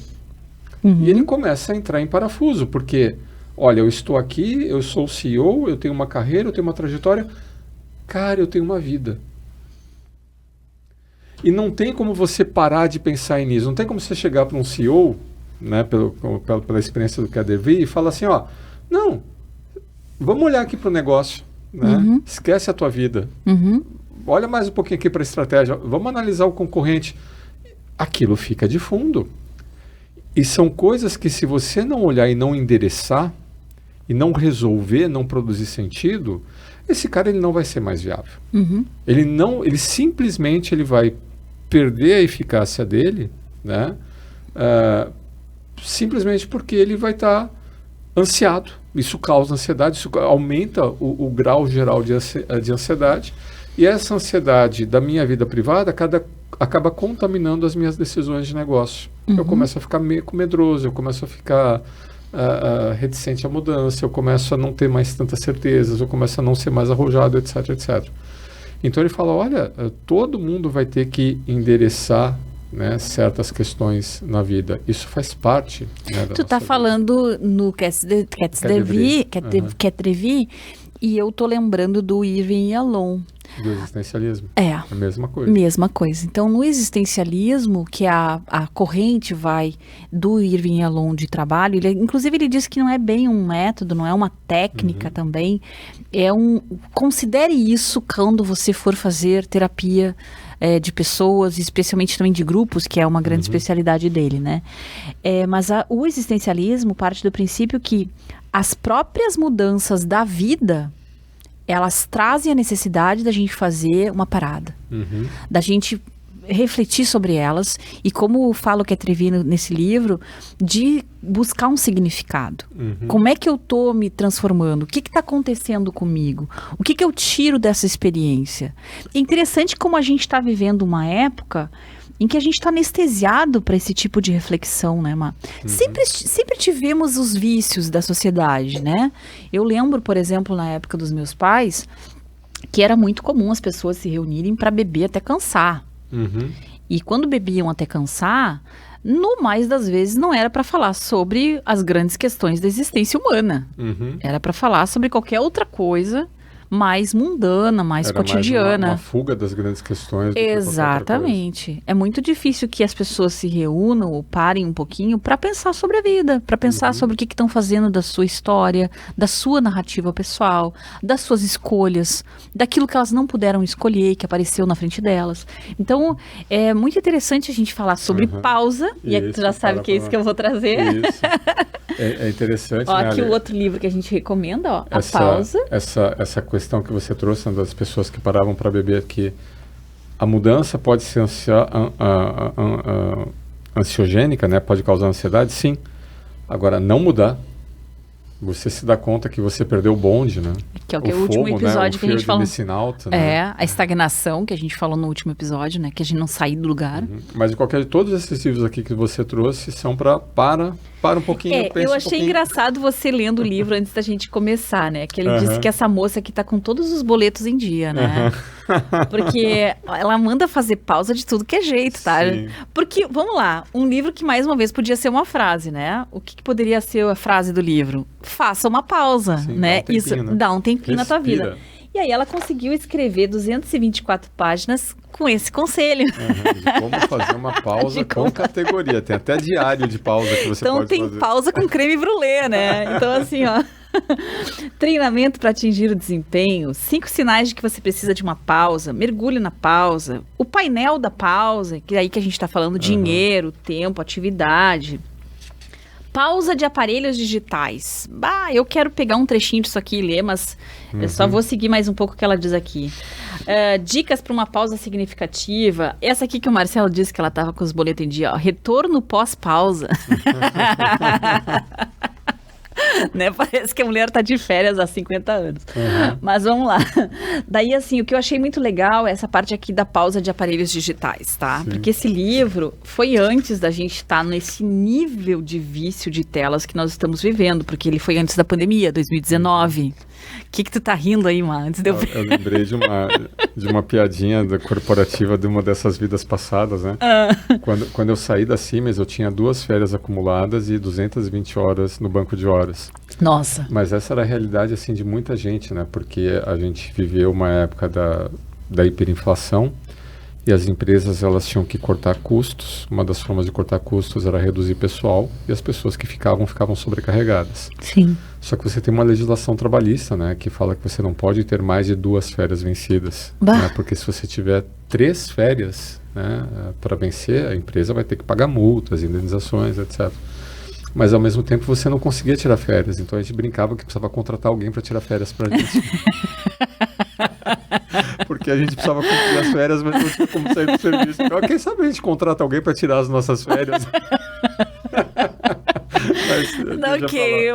E ele começa a entrar em parafuso, porque, olha, eu estou aqui, eu sou o CEO, eu tenho uma carreira, eu tenho uma trajetória, cara, eu tenho uma vida. E não tem como você parar de pensar nisso. Não tem como você chegar para um CEO, né, pela experiência do Cat de Vries, e falar assim, não, vamos olhar aqui para o negócio, né? Esquece a tua vida. Olha mais um pouquinho aqui para a estratégia. Vamos analisar o concorrente. Aquilo fica de fundo. E são coisas que, se você não olhar e não endereçar, e não resolver, não produzir sentido, esse cara ele não vai ser mais viável. Ele simplesmente vai perder a eficácia dele, né? Simplesmente porque ele vai estar ansiado. Isso causa ansiedade, isso aumenta o grau geral de ansiedade, e essa ansiedade da minha vida privada acaba contaminando as minhas decisões de negócio. Eu começo a ficar medroso, eu começo a ficar reticente à mudança, eu começo a não ter mais tantas certezas, eu começo a não ser mais arrojado, etc, etc. Então ele fala, olha, todo mundo vai ter que endereçar, né, certas questões na vida. Isso faz parte, né, da Tu tá falando no Cat de Vries, e eu tô lembrando do Irving Yalom. Do existencialismo. É. A mesma coisa. Mesma coisa. Então, no existencialismo, que a corrente vai do Irving Yalom de trabalho, inclusive ele diz que não é bem um método, não é uma técnica também, considere isso quando você for fazer terapia de pessoas, especialmente também de grupos, que é uma grande especialidade dele, né? Mas o existencialismo parte do princípio que as próprias mudanças da vida, elas trazem a necessidade da gente fazer uma parada, da gente refletir sobre elas e, como fala o Ketrevino nesse livro, de buscar um significado. Como é que eu estou me transformando? O que está acontecendo comigo? O que eu tiro dessa experiência? É interessante como a gente está vivendo uma época em que a gente está anestesiado para esse tipo de reflexão, né, Má? Sempre tivemos os vícios da sociedade, né? Eu lembro, por exemplo, na época dos meus pais, que era muito comum as pessoas se reunirem para beber até cansar. E quando bebiam até cansar, no mais das vezes não era para falar sobre as grandes questões da existência humana. Era para falar sobre qualquer outra coisa mais mundana, mais cotidiana. Mais uma fuga das grandes questões. Exatamente. É muito difícil que as pessoas se reúnam ou parem um pouquinho para pensar sobre a vida, para pensar sobre o que estão fazendo da sua história, da sua narrativa pessoal, das suas escolhas, daquilo que elas não puderam escolher, que apareceu na frente delas. Então, é muito interessante a gente falar sobre pausa, e tu já sabe que é isso que eu vou trazer. Isso. É interessante, ó, né, aqui o outro livro que a gente recomenda, ó, A Pausa. Essa questão que você trouxe, né, das pessoas que paravam para beber, que a mudança pode ser ansiogênica, né? Pode causar ansiedade, sim. Agora, não mudar, você se dá conta que você perdeu o bonde, né? Que é o último episódio, né? Que a gente falou. Alto, né? A estagnação que a gente falou no último episódio, né? Que a gente não saiu do lugar. Mas de todos esses livros aqui que você trouxe são para um pouquinho. Eu achei engraçado você lendo o livro antes da gente começar, né? Que ele disse que essa moça aqui tá com todos os boletos em dia, né? Porque ela manda fazer pausa de tudo que é jeito, tá? Sim. Porque, vamos lá, um livro que mais uma vez podia ser uma frase, né? O que poderia ser a frase do livro? Faça uma pausa, sim, né? Dá um tempinho, né? Dá um tempinho Respira. na tua vida. E aí ela conseguiu escrever 224 páginas com esse conselho. De como fazer uma pausa com categoria. Tem até diário de pausa que você pode fazer. Então tem pausa com creme brulee, né? Então assim, ó. Treinamento para atingir o desempenho, 5 sinais de que você precisa de uma pausa, mergulhe na pausa, o painel da pausa, que é aí que a gente está falando dinheiro, tempo, atividade. Pausa de aparelhos digitais. Eu quero pegar um trechinho disso aqui e ler, mas eu só vou seguir mais um pouco o que ela diz aqui. Dicas para uma pausa significativa. Essa aqui que o Marcelo disse que ela estava com os boletos em dia. Ó, retorno pós-pausa. Né? Parece que a mulher tá de férias há 50 anos. Mas vamos lá. Daí, assim, o que eu achei muito legal é essa parte aqui da pausa de aparelhos digitais, tá? Sim. Porque esse livro foi antes da gente estar nesse nível de vício de telas que nós estamos vivendo, porque ele foi antes da pandemia, 2019. O que tu tá rindo aí, Má? Antes de eu lembrei de uma piadinha corporativa de uma dessas vidas passadas, né? Quando eu saí da Siemens, eu tinha 2 férias acumuladas e 220 horas no banco de horas. Nossa! Mas essa era a realidade, assim, de muita gente, né? Porque a gente viveu uma época da hiperinflação e as empresas, elas tinham que cortar custos. Uma das formas de cortar custos era reduzir pessoal e as pessoas que ficavam sobrecarregadas. Sim. Só que você tem uma legislação trabalhista, né, que fala que você não pode ter mais de 2 férias vencidas, né, porque se você tiver 3 férias, né, para vencer, a empresa vai ter que pagar multas, indenizações, etc. Mas ao mesmo tempo você não conseguia tirar férias, então a gente brincava que precisava contratar alguém para tirar férias para a gente. Porque a gente precisava cumprir as férias, mas não tinha como sair do serviço. Então, quem sabe a gente contrata alguém para tirar as nossas férias?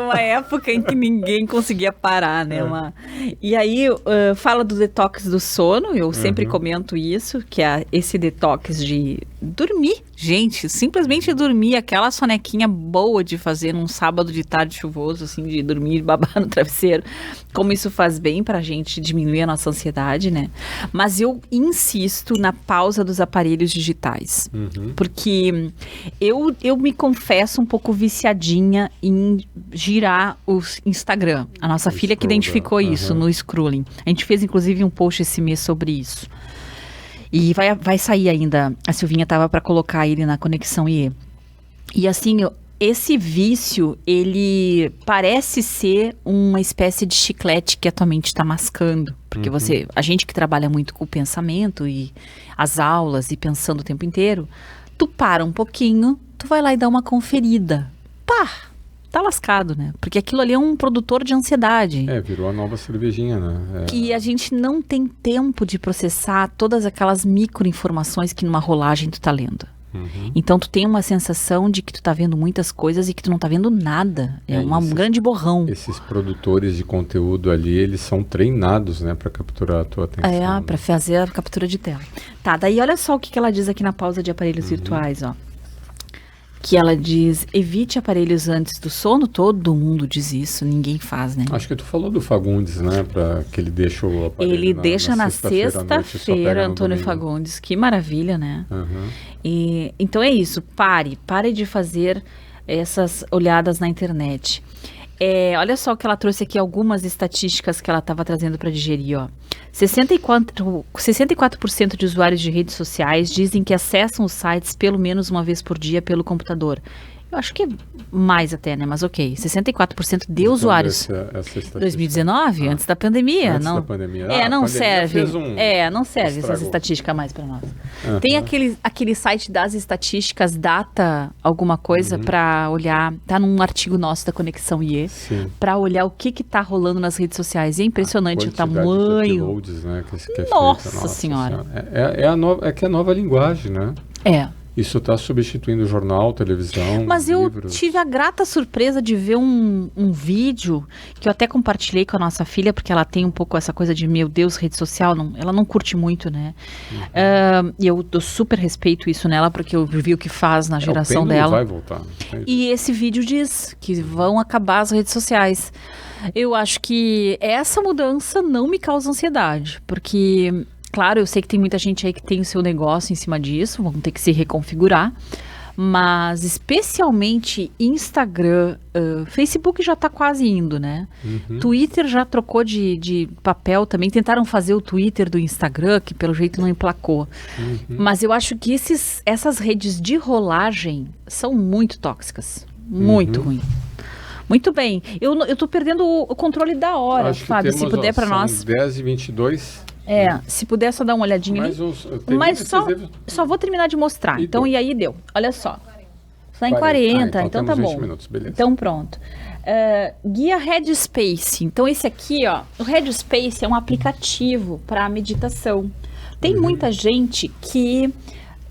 Uma época em que ninguém conseguia parar, né? E aí, fala do detox do sono, eu sempre comento isso, que é esse detox de dormir, gente, simplesmente dormir, aquela sonequinha boa de fazer num sábado de tarde chuvoso, assim, de dormir e babar no travesseiro, como isso faz bem pra gente diminuir a nossa ansiedade, né? Mas eu insisto na pausa dos aparelhos digitais, porque eu me confesso um pouco viciadinha em girar o Instagram. A nossa filha que identificou isso no scrolling. A gente fez, inclusive, um post esse mês sobre isso. E vai sair ainda, a Silvinha tava para colocar ele na Conexão IE. E assim, esse vício, ele parece ser uma espécie de chiclete que a tua mente está mascando. Porque a gente que trabalha muito com o pensamento e as aulas e pensando o tempo inteiro, tu para um pouquinho, tu vai lá e dá uma conferida. Pá! Tá lascado, né? Porque aquilo ali é um produtor de ansiedade. Virou a nova cervejinha, né? E a gente não tem tempo de processar todas aquelas microinformações que numa rolagem tu tá lendo. Então tu tem uma sensação de que tu tá vendo muitas coisas e que tu não tá vendo nada. É um grande borrão. Esses produtores de conteúdo ali, eles são treinados, né? Pra capturar a tua atenção. Pra fazer a captura de tela. Tá, daí olha só o que ela diz aqui na pausa de aparelhos virtuais, ó. Que ela diz, evite aparelhos antes do sono. Todo mundo diz isso, ninguém faz, né? Acho que tu falou do Fagundes, né? Que ele deixa o aparelho Ele deixa na sexta-feira, Antônio Fagundes. Que maravilha, né? E, então é isso, pare de fazer essas olhadas na internet. Olha só o que ela trouxe aqui, algumas estatísticas que ela estava trazendo para digerir, ó. 64% de usuários de redes sociais dizem que acessam os sites pelo menos uma vez por dia pelo computador. Eu acho que é mais até, né? Mas ok, 64% de usuários. Essa 2019, antes da pandemia. Antes não, da pandemia. Não serve. Não serve essas estatísticas mais para nós. Tem aquele site das estatísticas, data alguma coisa para olhar. Tá num artigo nosso da Conexão IE. Para olhar o que tá rolando nas redes sociais. E é impressionante o tamanho. De uploads, né, que é Nossa Senhora. É a nova linguagem, né? Isso está substituindo jornal, televisão, Mas eu livros. Tive a grata surpresa de ver um vídeo que eu até compartilhei com a nossa filha, porque ela tem um pouco essa coisa de, meu Deus, rede social, ela não curte muito, né? E eu super respeito isso nela, porque eu vi o que faz na geração dela. Vai voltar. E esse vídeo diz que vão acabar as redes sociais. Eu acho que essa mudança não me causa ansiedade, porque... Claro, eu sei que tem muita gente aí que tem o seu negócio em cima disso, vão ter que se reconfigurar, mas especialmente Instagram, Facebook já está quase indo, né? Twitter já trocou de papel também, tentaram fazer o Twitter do Instagram, que pelo jeito não emplacou. Mas eu acho que essas redes de rolagem são muito tóxicas, muito ruim. Muito bem, eu tô perdendo o controle da hora, acho Fábio, se puder para nós. São 10h22. Se puder só dar uma olhadinha ali. Mas só vou terminar de mostrar. E aí deu. Olha só. Está em 40, então tá bom. 20 minutos, beleza. Então pronto. Guia Headspace. Então esse aqui, ó. O Headspace é um aplicativo para meditação. Tem muita gente que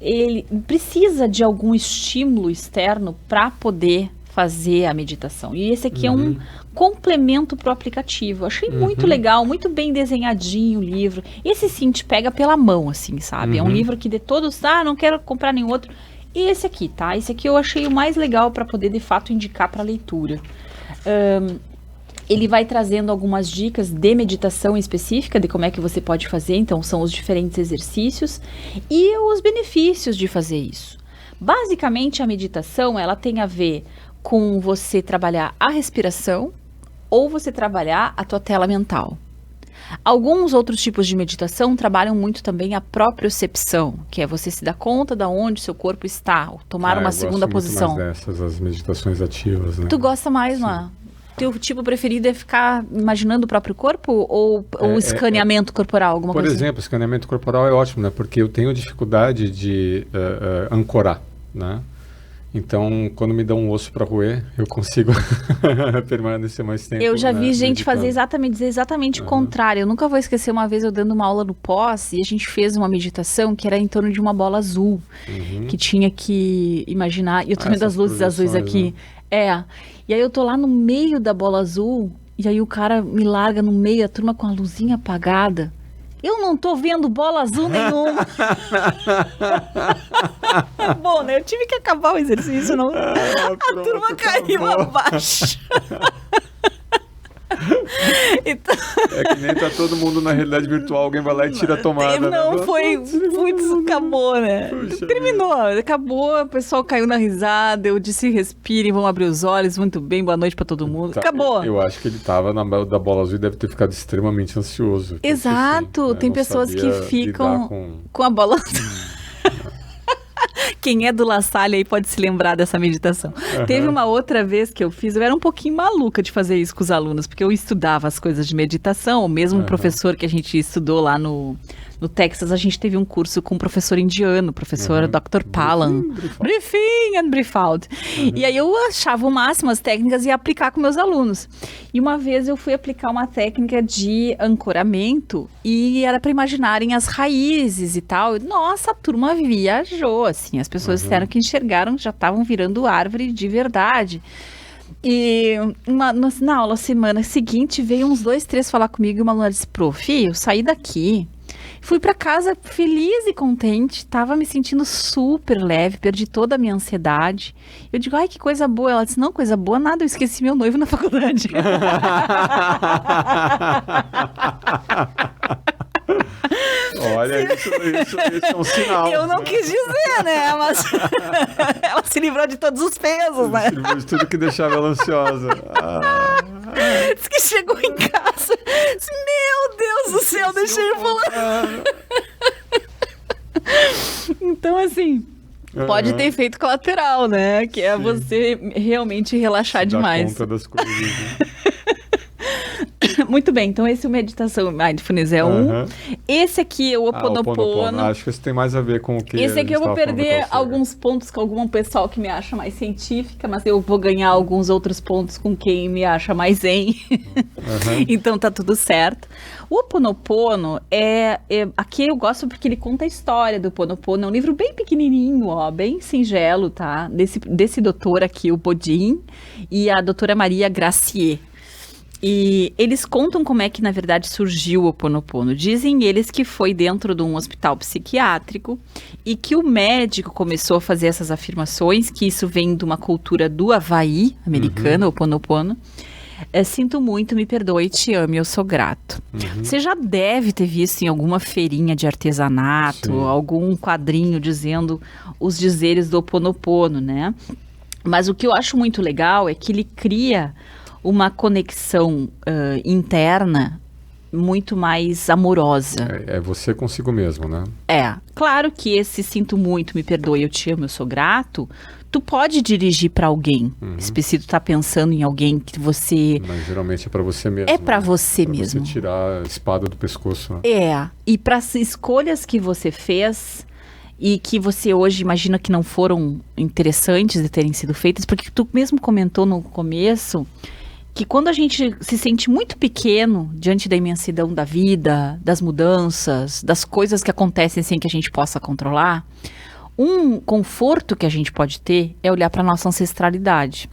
ele precisa de algum estímulo externo para poder fazer a meditação. E esse aqui é um complemento pro aplicativo. Achei muito legal, muito bem desenhadinho o livro. Esse sim te pega pela mão, assim, sabe? É um livro que de todos, não quero comprar nenhum outro. E esse aqui, tá? Esse aqui eu achei o mais legal para poder, de fato, indicar para leitura. Ele vai trazendo algumas dicas de meditação específica, de como é que você pode fazer. Então, são os diferentes exercícios e os benefícios de fazer isso. Basicamente, a meditação, ela tem a ver com você trabalhar a respiração ou você trabalhar a tua tela mental. Alguns outros tipos de meditação trabalham muito também a propriocepção, que é você se dar conta de onde seu corpo está, ou tomar uma segunda posição. Eu gosto muito mais dessas, as meditações ativas, né? Tu gosta mais, não? Teu tipo preferido é ficar imaginando o próprio corpo ou escaneamento corporal, alguma coisa? Por exemplo, escaneamento corporal é ótimo, né? Porque eu tenho dificuldade de ancorar, né? Então, quando me dão um osso para roer, eu consigo permanecer mais tempo. Eu já vi gente dizer exatamente o contrário. Eu nunca vou esquecer uma vez eu dando uma aula no pós e a gente fez uma meditação que era em torno de uma bola azul, que tinha que imaginar. E eu tô vendo as luzes azuis aqui. Né? E aí eu tô lá no meio da bola azul e aí o cara me larga no meio, a turma com a luzinha apagada. Eu não tô vendo bola azul nenhuma. Bom, né? Eu tive que acabar o exercício, não. A turma caiu abaixo. Então... É que nem tá todo mundo na realidade virtual, alguém vai lá e tira a tomada. Não, né? Putz, acabou, né? Puxa Terminou, acabou, o pessoal caiu na risada, eu disse respirem, vão abrir os olhos, muito bem, boa noite pra todo mundo. Acabou. Eu acho que ele tava na da bola azul e deve ter ficado extremamente ansioso. Exato, assim, né? tem pessoas que ficam com a bola azul. Quem é do La Salle aí pode se lembrar dessa meditação. Teve uma outra vez que eu fiz, eu era um pouquinho maluca de fazer isso com os alunos, porque eu estudava as coisas de meditação, o mesmo professor que a gente estudou lá no Texas, a gente teve um curso com um professor indiano, professor Dr. Palan. Briefing and Briefout. E aí eu achava o máximo as técnicas e ia aplicar com meus alunos. E uma vez eu fui aplicar uma técnica de ancoramento e era para imaginarem as raízes e tal. Nossa, a turma viajou, assim. As pessoas disseram que enxergaram, já estavam virando árvore de verdade. E na aula semana seguinte veio uns 2, 3 falar comigo e uma aluna disse, prof, eu saí daqui. Fui pra casa feliz e contente, tava me sentindo super leve, perdi toda a minha ansiedade. Eu digo, ai, que coisa boa. Ela disse, não, coisa boa nada, eu esqueci meu noivo na faculdade. Olha, isso é um sinal. Eu não quis dizer, né? Mas ela se livrou de todos os pesos, né? Se livrou de tudo que deixava ela ansiosa. Diz que chegou em casa. Disse, meu Deus do céu, deixei eu falar. Então, assim, pode ter efeito colateral, né? Que é você realmente relaxar demais. Dá conta das coisas. Né? Muito bem, então esse é o Meditação Mindfulness é um. Esse aqui é o Ho Oponopono. Acho que isso tem mais a ver com o que esse aqui eu vou perder alguns pontos com algum pessoal que me acha mais científica, mas eu vou ganhar alguns outros pontos com quem me acha mais zen. Então tá tudo certo. O Ho Oponopono aqui eu gosto porque ele conta a história do Ho Oponopono. É um livro bem pequenininho, ó, bem singelo, tá? Desse doutor aqui, o Bodhin, e a doutora Maria Gracier. E eles contam como é que, na verdade, surgiu o Ho Oponopono. Dizem eles que foi dentro de um hospital psiquiátrico e que o médico começou a fazer essas afirmações, que isso vem de uma cultura do Havaí, americana, o Ho Oponopono. Sinto muito, me perdoe, te amo, eu sou grato. Você já deve ter visto em alguma feirinha de artesanato, algum quadrinho dizendo os dizeres do Ho Oponopono, né? Mas o que eu acho muito legal é que ele cria uma conexão interna muito mais amorosa. É você consigo mesmo, né? Claro que esse sinto muito, me perdoe, eu te amo, eu sou grato, tu pode dirigir para alguém. Se tu tá pensando em alguém que você... Mas geralmente é para você mesmo. É para você mesmo. Você tirar a espada do pescoço. Né? E para as escolhas que você fez e que você hoje imagina que não foram interessantes de terem sido feitas, porque tu mesmo comentou no começo que quando a gente se sente muito pequeno diante da imensidão da vida, das mudanças, das coisas que acontecem sem que a gente possa controlar, um conforto que a gente pode ter é olhar para a nossa ancestralidade.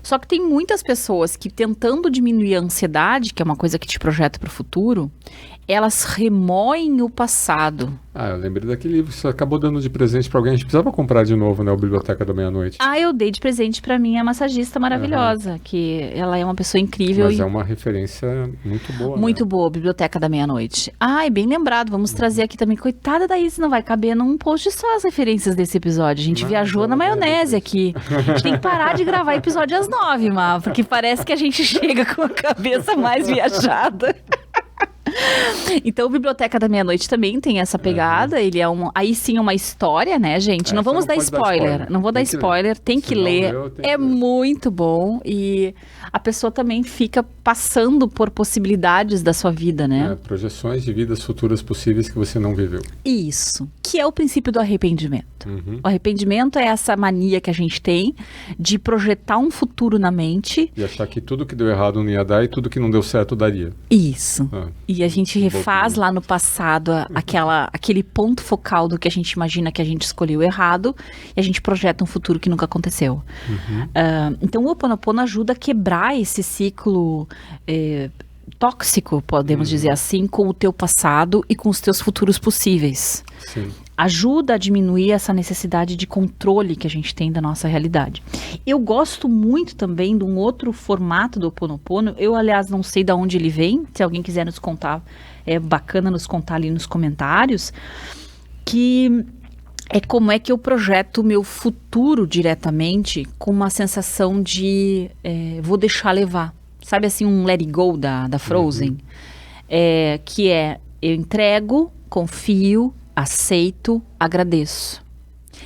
Só que tem muitas pessoas que, tentando diminuir a ansiedade, que é uma coisa que te projeta para o futuro, elas remoem o passado. Eu lembrei daquele livro que você acabou dando de presente para alguém. A gente precisava comprar de novo, né? O Biblioteca da Meia-Noite. Eu dei de presente para minha massagista maravilhosa, que ela é uma pessoa incrível. Mas é uma referência muito boa, muito né? boa, Biblioteca da Meia-Noite. Bem lembrado. Vamos trazer aqui também. Coitada da Isis, não vai caber num post só as referências desse episódio. A gente viajou na maionese aqui. A gente tem que parar de gravar episódio às 9, porque parece que a gente chega com a cabeça mais viajada. Então, o Biblioteca da Meia-Noite também tem essa pegada. Ele é aí sim uma história, né, gente? Não vamos dar spoiler. Não vou dar spoiler, tem que ler. É muito bom. E a pessoa também fica passando por possibilidades da sua vida, né? Projeções de vidas futuras possíveis que você não viveu. Isso. Que é o princípio do arrependimento. O arrependimento é essa mania que a gente tem de projetar um futuro na mente. E achar que tudo que deu errado não ia dar e tudo que não deu certo daria. Isso. E a gente refaz lá no passado aquele ponto focal do que a gente imagina que a gente escolheu errado e a gente projeta um futuro que nunca aconteceu. Então o Ho Oponopono ajuda a quebrar esse ciclo tóxico, podemos dizer assim, com o teu passado e com os teus futuros possíveis. Sim. Ajuda a diminuir essa necessidade de controle que a gente tem da nossa realidade. Eu gosto muito também de um outro formato do Ho'oponopono. Eu, aliás, não sei de onde ele vem. Se alguém quiser nos contar, é bacana nos contar ali nos comentários. Que é como é que eu projeto o meu futuro diretamente com uma sensação de vou deixar levar. Sabe assim, um let it go da Frozen? Que eu entrego, confio, aceito, agradeço.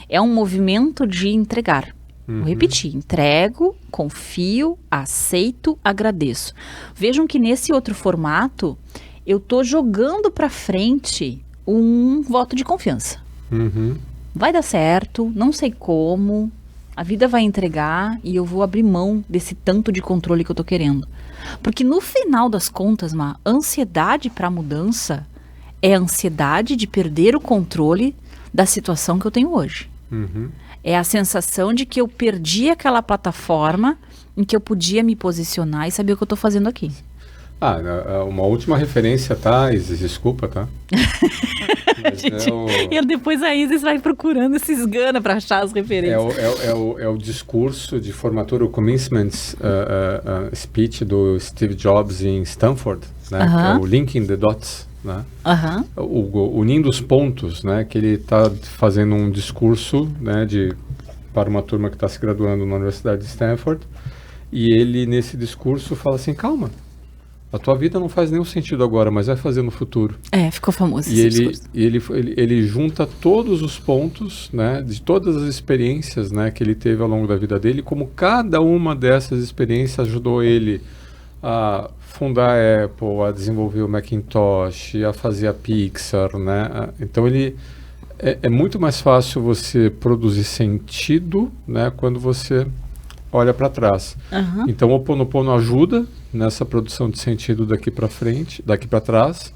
É um movimento de entregar. Vou repetir. Entrego, confio, aceito, agradeço. Vejam que nesse outro formato, eu tô jogando para frente um voto de confiança. Vai dar certo, não sei como, a vida vai entregar e eu vou abrir mão desse tanto de controle que eu tô querendo. Porque no final das contas, a ansiedade para mudança é a ansiedade de perder o controle da situação que eu tenho hoje. É a sensação de que eu perdi aquela plataforma em que eu podia me posicionar e saber o que eu estou fazendo aqui. Uma última referência, tá? Isis, desculpa, tá? E depois a Isis vai procurando, se esgana para achar as referências. É o discurso de formatura, o commencement speech do Steve Jobs em Stanford, né? Que é o Linking the Dots. Né? Unindo os pontos, né? Que ele está fazendo um discurso, né, para uma turma que está se graduando na Universidade de Stanford, e ele nesse discurso fala assim, calma, a tua vida não faz nenhum sentido agora, mas vai fazer no futuro. Ficou famoso esse discurso. E ele junta todos os pontos, né, de todas as experiências, né, que ele teve ao longo da vida dele, como cada uma dessas experiências ajudou ele a fundar a Apple, a desenvolver o Macintosh, a fazer a Pixar, né? Então é muito mais fácil você produzir sentido, né, quando você olha para trás. Então o Ho'oponopono ajuda nessa produção de sentido daqui para frente, daqui para trás.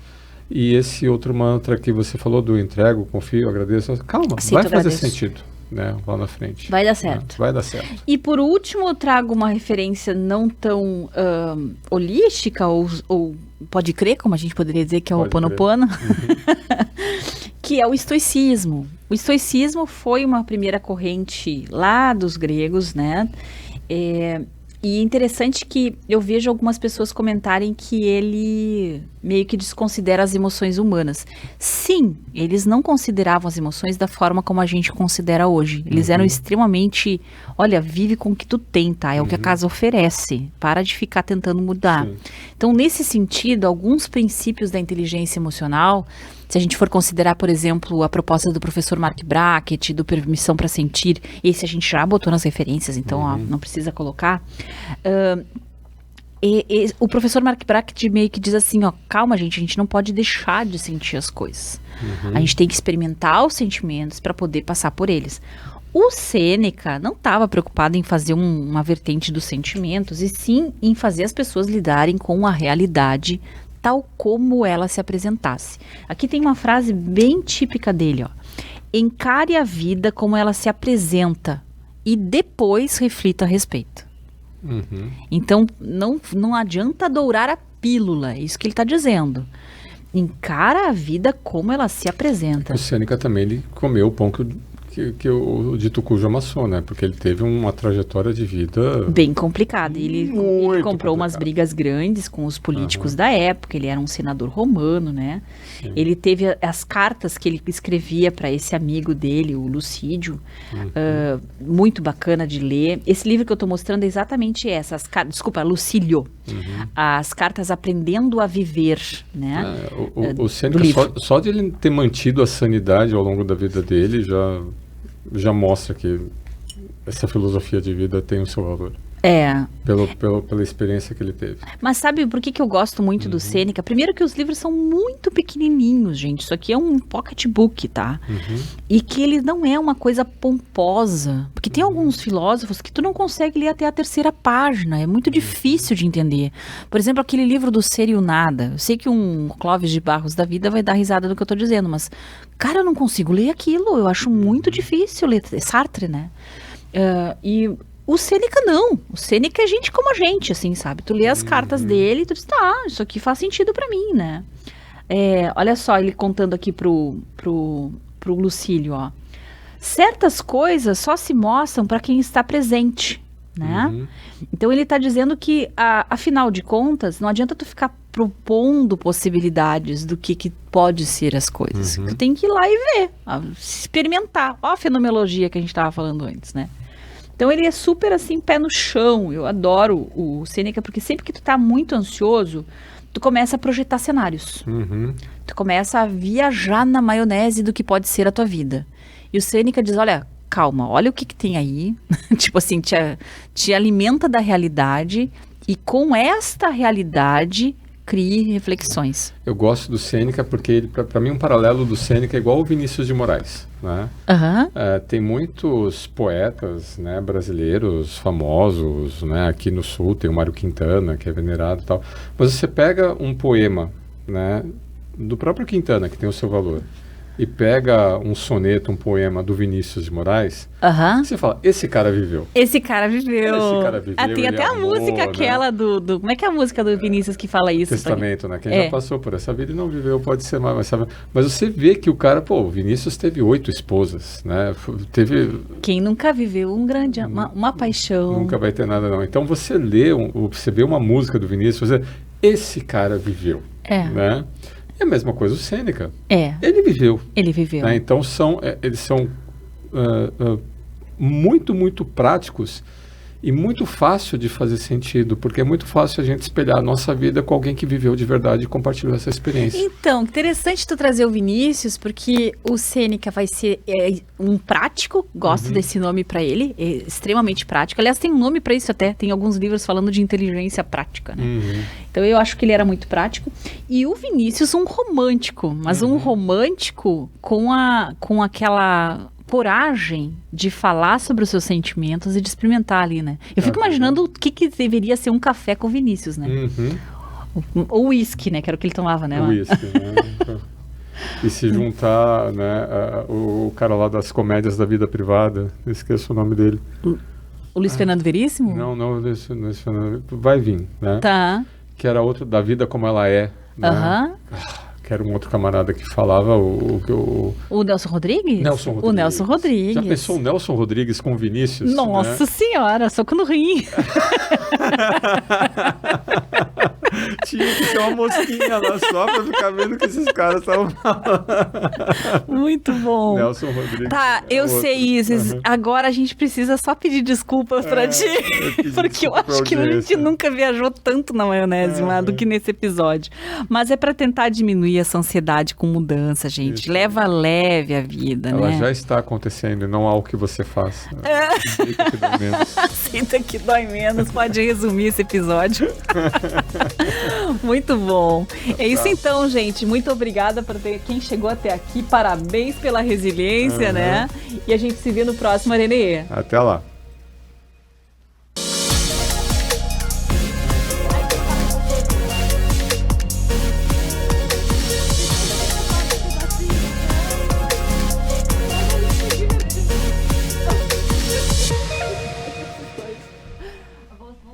E esse outro mantra que você falou do entrego, confio, agradeço, calma, vai fazer sentido. Né, lá na frente. Vai dar certo. Vai dar certo. E por último, eu trago uma referência não tão holística, ou pode crer, como a gente poderia dizer, que é o Ho'oponopono, que é o estoicismo. O estoicismo foi uma primeira corrente lá dos gregos, né? E é interessante que eu vejo algumas pessoas comentarem que ele meio que desconsidera as emoções humanas. Sim, eles não consideravam as emoções da forma como a gente considera hoje. Eles eram extremamente, olha, vive com o que tu tem, tá? É o que a casa oferece. Para de ficar tentando mudar. Sim. Então, nesse sentido, alguns princípios da inteligência emocional, se a gente for considerar, por exemplo, a proposta do professor Mark Brackett, do Permissão para Sentir, esse a gente já botou nas referências, então não precisa colocar. O professor Mark Brackett meio que diz assim, calma gente, a gente não pode deixar de sentir as coisas. A gente tem que experimentar os sentimentos para poder passar por eles. O Sêneca não estava preocupado em fazer uma vertente dos sentimentos, e sim em fazer as pessoas lidarem com a realidade tal como ela se apresentasse. Aqui tem uma frase bem típica dele, encare a vida como ela se apresenta e depois reflita a respeito. Então, não adianta dourar a pílula, é isso que ele está dizendo. Encara a vida como ela se apresenta. O Sêneca também, ele comeu o pão que o dito cujo amassou, né? Porque ele teve uma trajetória de vida bem complicada. Ele comprou umas brigas grandes com os políticos da época. Ele era um senador romano, né? Sim. Ele teve as cartas que ele escrevia para esse amigo dele, o Lucídio, muito bacana de ler. Esse livro que eu estou mostrando é exatamente essa. Lucílio. As cartas Aprendendo a Viver, né? O Sêneca, só de ele ter mantido a sanidade ao longo da vida dele, já mostra que essa filosofia de vida tem o seu valor. Pela experiência que ele teve. Mas sabe por que eu gosto muito do Sêneca? Primeiro que os livros são muito pequenininhos, gente. Isso aqui é um pocketbook, tá? E que ele não é uma coisa pomposa. Porque tem alguns filósofos que tu não consegue ler até a terceira página. É muito difícil de entender. Por exemplo, aquele livro do Ser e o Nada. Eu sei que um Clóvis de Barros da vida vai dar risada do que eu tô dizendo, mas, cara, eu não consigo ler aquilo. Eu acho muito difícil ler. Sartre, né? O Sêneca não. O Sêneca é gente como a gente, assim, sabe? Tu lê as cartas dele e tu diz, tá, isso aqui faz sentido pra mim, né? Olha só, ele contando aqui pro Lucílio, ó. Certas coisas só se mostram pra quem está presente, né? Então ele tá dizendo que, afinal de contas, não adianta tu ficar propondo possibilidades do que pode ser as coisas. Tu tem que ir lá e ver, experimentar. Ó a fenomenologia que a gente tava falando antes, né? Então ele é super assim, pé no chão. Eu adoro o Sêneca, porque sempre que tu tá muito ansioso, tu começa a projetar cenários. Tu começa a viajar na maionese do que pode ser a tua vida. E o Sêneca diz, olha, calma, olha o que tem aí. Tipo assim, te alimenta da realidade e com esta realidade crie reflexões. Eu gosto do Sêneca porque ele, para mim, um paralelo do Sêneca é igual o Vinícius de Moraes, né? Tem muitos poetas, né, brasileiros famosos, né? Aqui no Sul tem o Mário Quintana, que é venerado e tal. Mas você pega um poema, né, do próprio Quintana, que tem o seu valor, e pega um soneto, um poema do Vinícius de Moraes, você fala, esse cara viveu. Esse cara viveu. Esse cara viveu. Tem até a música aquela, né? Como é que é a música do Vinícius que fala isso? Testamento, né? Quem já passou por essa vida e não viveu pode ser mais. Mas você vê que o cara, o Vinícius teve 8 esposas, né? Quem nunca viveu uma paixão. Nunca vai ter nada, não. Então você lê, você vê uma música do Vinícius, esse cara viveu. Né? É a mesma coisa o Sêneca. Ele viveu. Né? Então eles são muito, muito práticos e muito fácil de fazer sentido, porque é muito fácil a gente espelhar a nossa vida com alguém que viveu de verdade e compartilhou essa experiência. Então, interessante tu trazer o Vinícius, porque o Sêneca vai ser um prático, gosto desse nome para ele, é extremamente prático. Aliás, tem um nome para isso até, tem alguns livros falando de inteligência prática, né? Então eu acho que ele era muito prático. E o Vinícius, um romântico, mas um romântico com aquela coragem de falar sobre os seus sentimentos e de experimentar ali, né? Eu fico imaginando o que deveria ser um café com Vinícius, né? Ou uísque, né? Que era o que ele tomava, né? O uísque, né? E se juntar, né, o cara lá das comédias da vida privada, esqueço o nome dele. O Luiz Fernando Veríssimo? Não, Luiz Fernando, vai vir, né? Tá. Que era outro da vida como ela é, né? Que era um outro camarada que falava o Nelson Rodrigues? O Nelson Rodrigues. Já pensou o Nelson Rodrigues com o Vinícius? Nossa Senhora, soco no rim. Tinha que ter uma mosquinha lá só pra ficar vendo o que esses caras estavam falando. Muito bom. Nelson Rodrigues. Tá, eu sei, Isis. Agora a gente precisa só pedir desculpas pra ti. Porque eu acho que a gente nunca viajou tanto na maionese do que nesse episódio. Mas é pra tentar diminuir essa ansiedade com mudança, gente. Isso. Leva leve a vida, Ela né? já está acontecendo e não há o que você faça. Aceita que dói menos. Aceita que dói menos. Pode resumir esse episódio. Muito bom. É isso então, gente. Muito obrigada por quem chegou até aqui. Parabéns pela resiliência, né? E a gente se vê no próximo Arenê. Até lá.